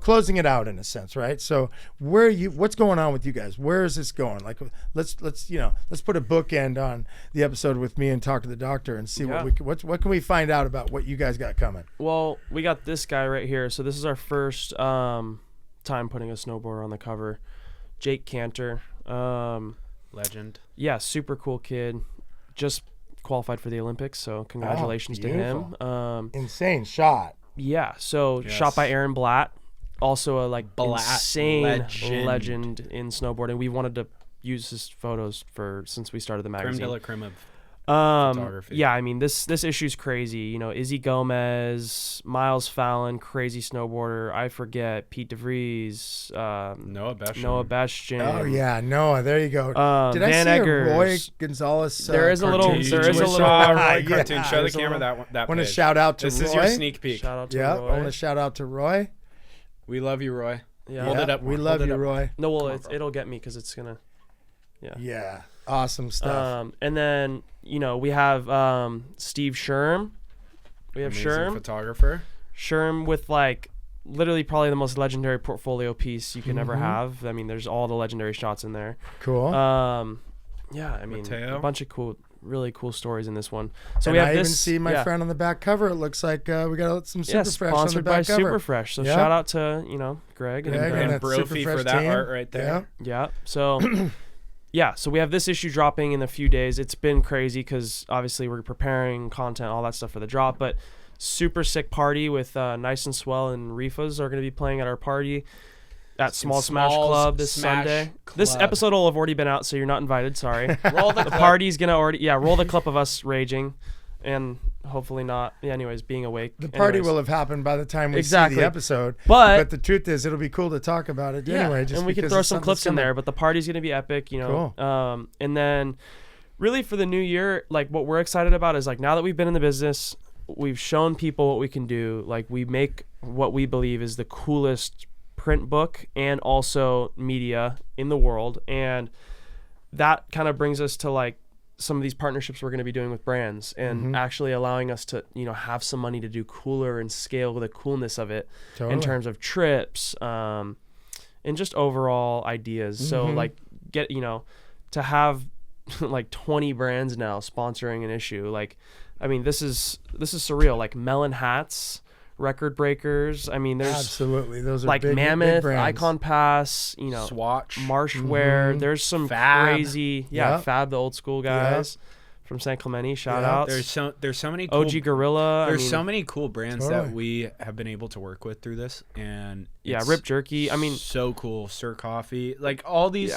closing it out in a sense, right? So what's going on with you guys? Where is this going? Like let's put a bookend on the episode with me and talk to the doctor and see what can we find out about what you guys got coming? Well, we got this guy right here. So this is our first time putting a snowboarder on the cover. Jake Cantor. Legend. Yeah, super cool kid. Just qualified for the Olympics, so congratulations to him. Insane shot. Yeah, so shot by Aaron Blatt, also a insane legend in snowboarding. We wanted to use his photos since we started the magazine. Creme de la creme of photography. Yeah, I mean this issue's crazy. Izzy Gomez, Miles Fallon, crazy snowboarder. I forget Pete DeVries, Noah Beshchin. Oh yeah, Noah. There you go. Did Van I see Eggers. a Roy Gonzalez? There is a little Roy cartoon. Show the camera that. I want to shout out to Roy. This is your sneak peek. Shout out to Yeah, Roy. I want to shout out to Roy. We love you, Roy. Yeah. Hold it up. We love you, Roy. No, well, it'll get me because it's gonna. Yeah. Awesome stuff. And then we have Steve Sherm. We have Amazing Sherm. photographer. Sherm with literally probably the most legendary portfolio piece you can ever have. I mean, there's all the legendary shots in there. Cool. Yeah, I mean, Mateo. a bunch of really cool stories in this one. So and we have I this. even see my friend on the back cover. It looks like we got some Super Fresh on the sponsored back by cover. Super Fresh. So shout out to Greg Greg and and that Brophy Super Fresh for that team. art right there. Yeah. So. Yeah, so we have this issue dropping in a few days. It's been crazy because obviously we're preparing content, all that stuff for the drop. But super sick party with Nice and Swell and Rifas are going to be playing at our party at Small Smash Club this Sunday. This episode will have already been out, so you're not invited. Sorry. The party's going to already roll the clip of us raging and hopefully not. Yeah, anyways, being awake. The party will have happened by the time we see the episode. But the truth is, it'll be cool to talk about it anyway. Just and we can throw some clips in there. But the party's going to be epic, Cool. And then really for the new year, what we're excited about is now that we've been in the business, we've shown people what we can do. We make what we believe is the coolest print book and also media in the world. And that kind of brings us to some of these partnerships we're going to be doing with brands and actually allowing us to, have some money to do cooler and scale the coolness of it in terms of trips, and just overall ideas. So get, to have 20 brands now sponsoring an issue. I mean, this is surreal. Melon Hats, Record Breakers. I mean, there's absolutely those are big, Mammoth, big brands. Icon Pass, Swatch, Marshwear. There's some Fab. crazy, Fab, the old school guys from San Clemente. Shout outs. There's so many cool, OG Gorilla. There's so many cool brands that we have been able to work with through this, and Rip Jerky. I mean, so cool. Sir Coffee, all these.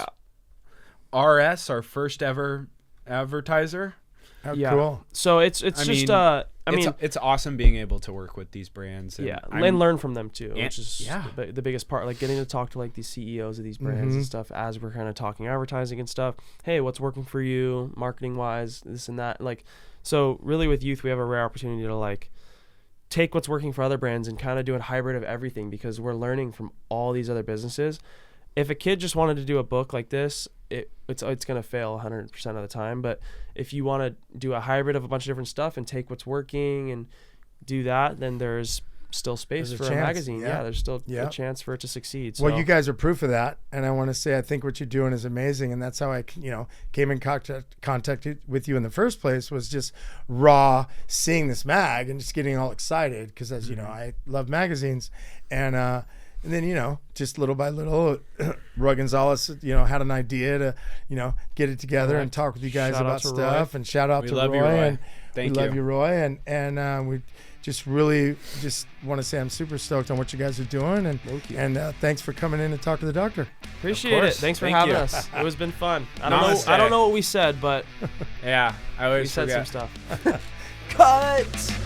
RS, our first ever advertiser. How cool. So it's it's awesome being able to work with these brands. And and learn from them too, which is the biggest part. Getting to talk to these CEOs of these brands and stuff as we're kind of talking advertising and stuff. Hey, what's working for you, marketing wise, this and that. So really with Yüth, we have a rare opportunity to take what's working for other brands and kind of do a hybrid of everything because we're learning from all these other businesses. If a kid just wanted to do a book like this, it's going to fail 100% of the time. But if you want to do a hybrid of a bunch of different stuff and take what's working and do that, then there's still space for a magazine. Yeah, there's still a chance for it to succeed. So. Well, you guys are proof of that. And I want to say I think what you're doing is amazing. And that's how I came in contact with you in the first place, was just raw seeing this mag and just getting all excited because, as you know, I love magazines. And then, just little by little, Roy Gonzalez, had an idea to, get it together and talk with you guys about stuff. And shout out to Roy. And we love you, Roy. And we just really want to say I'm super stoked on what you guys are doing. And thank you. And thanks for coming in to talk to the doctor. Appreciate it. Thanks for having us. It was been fun. I don't know what we said, but I always said some stuff. Cut.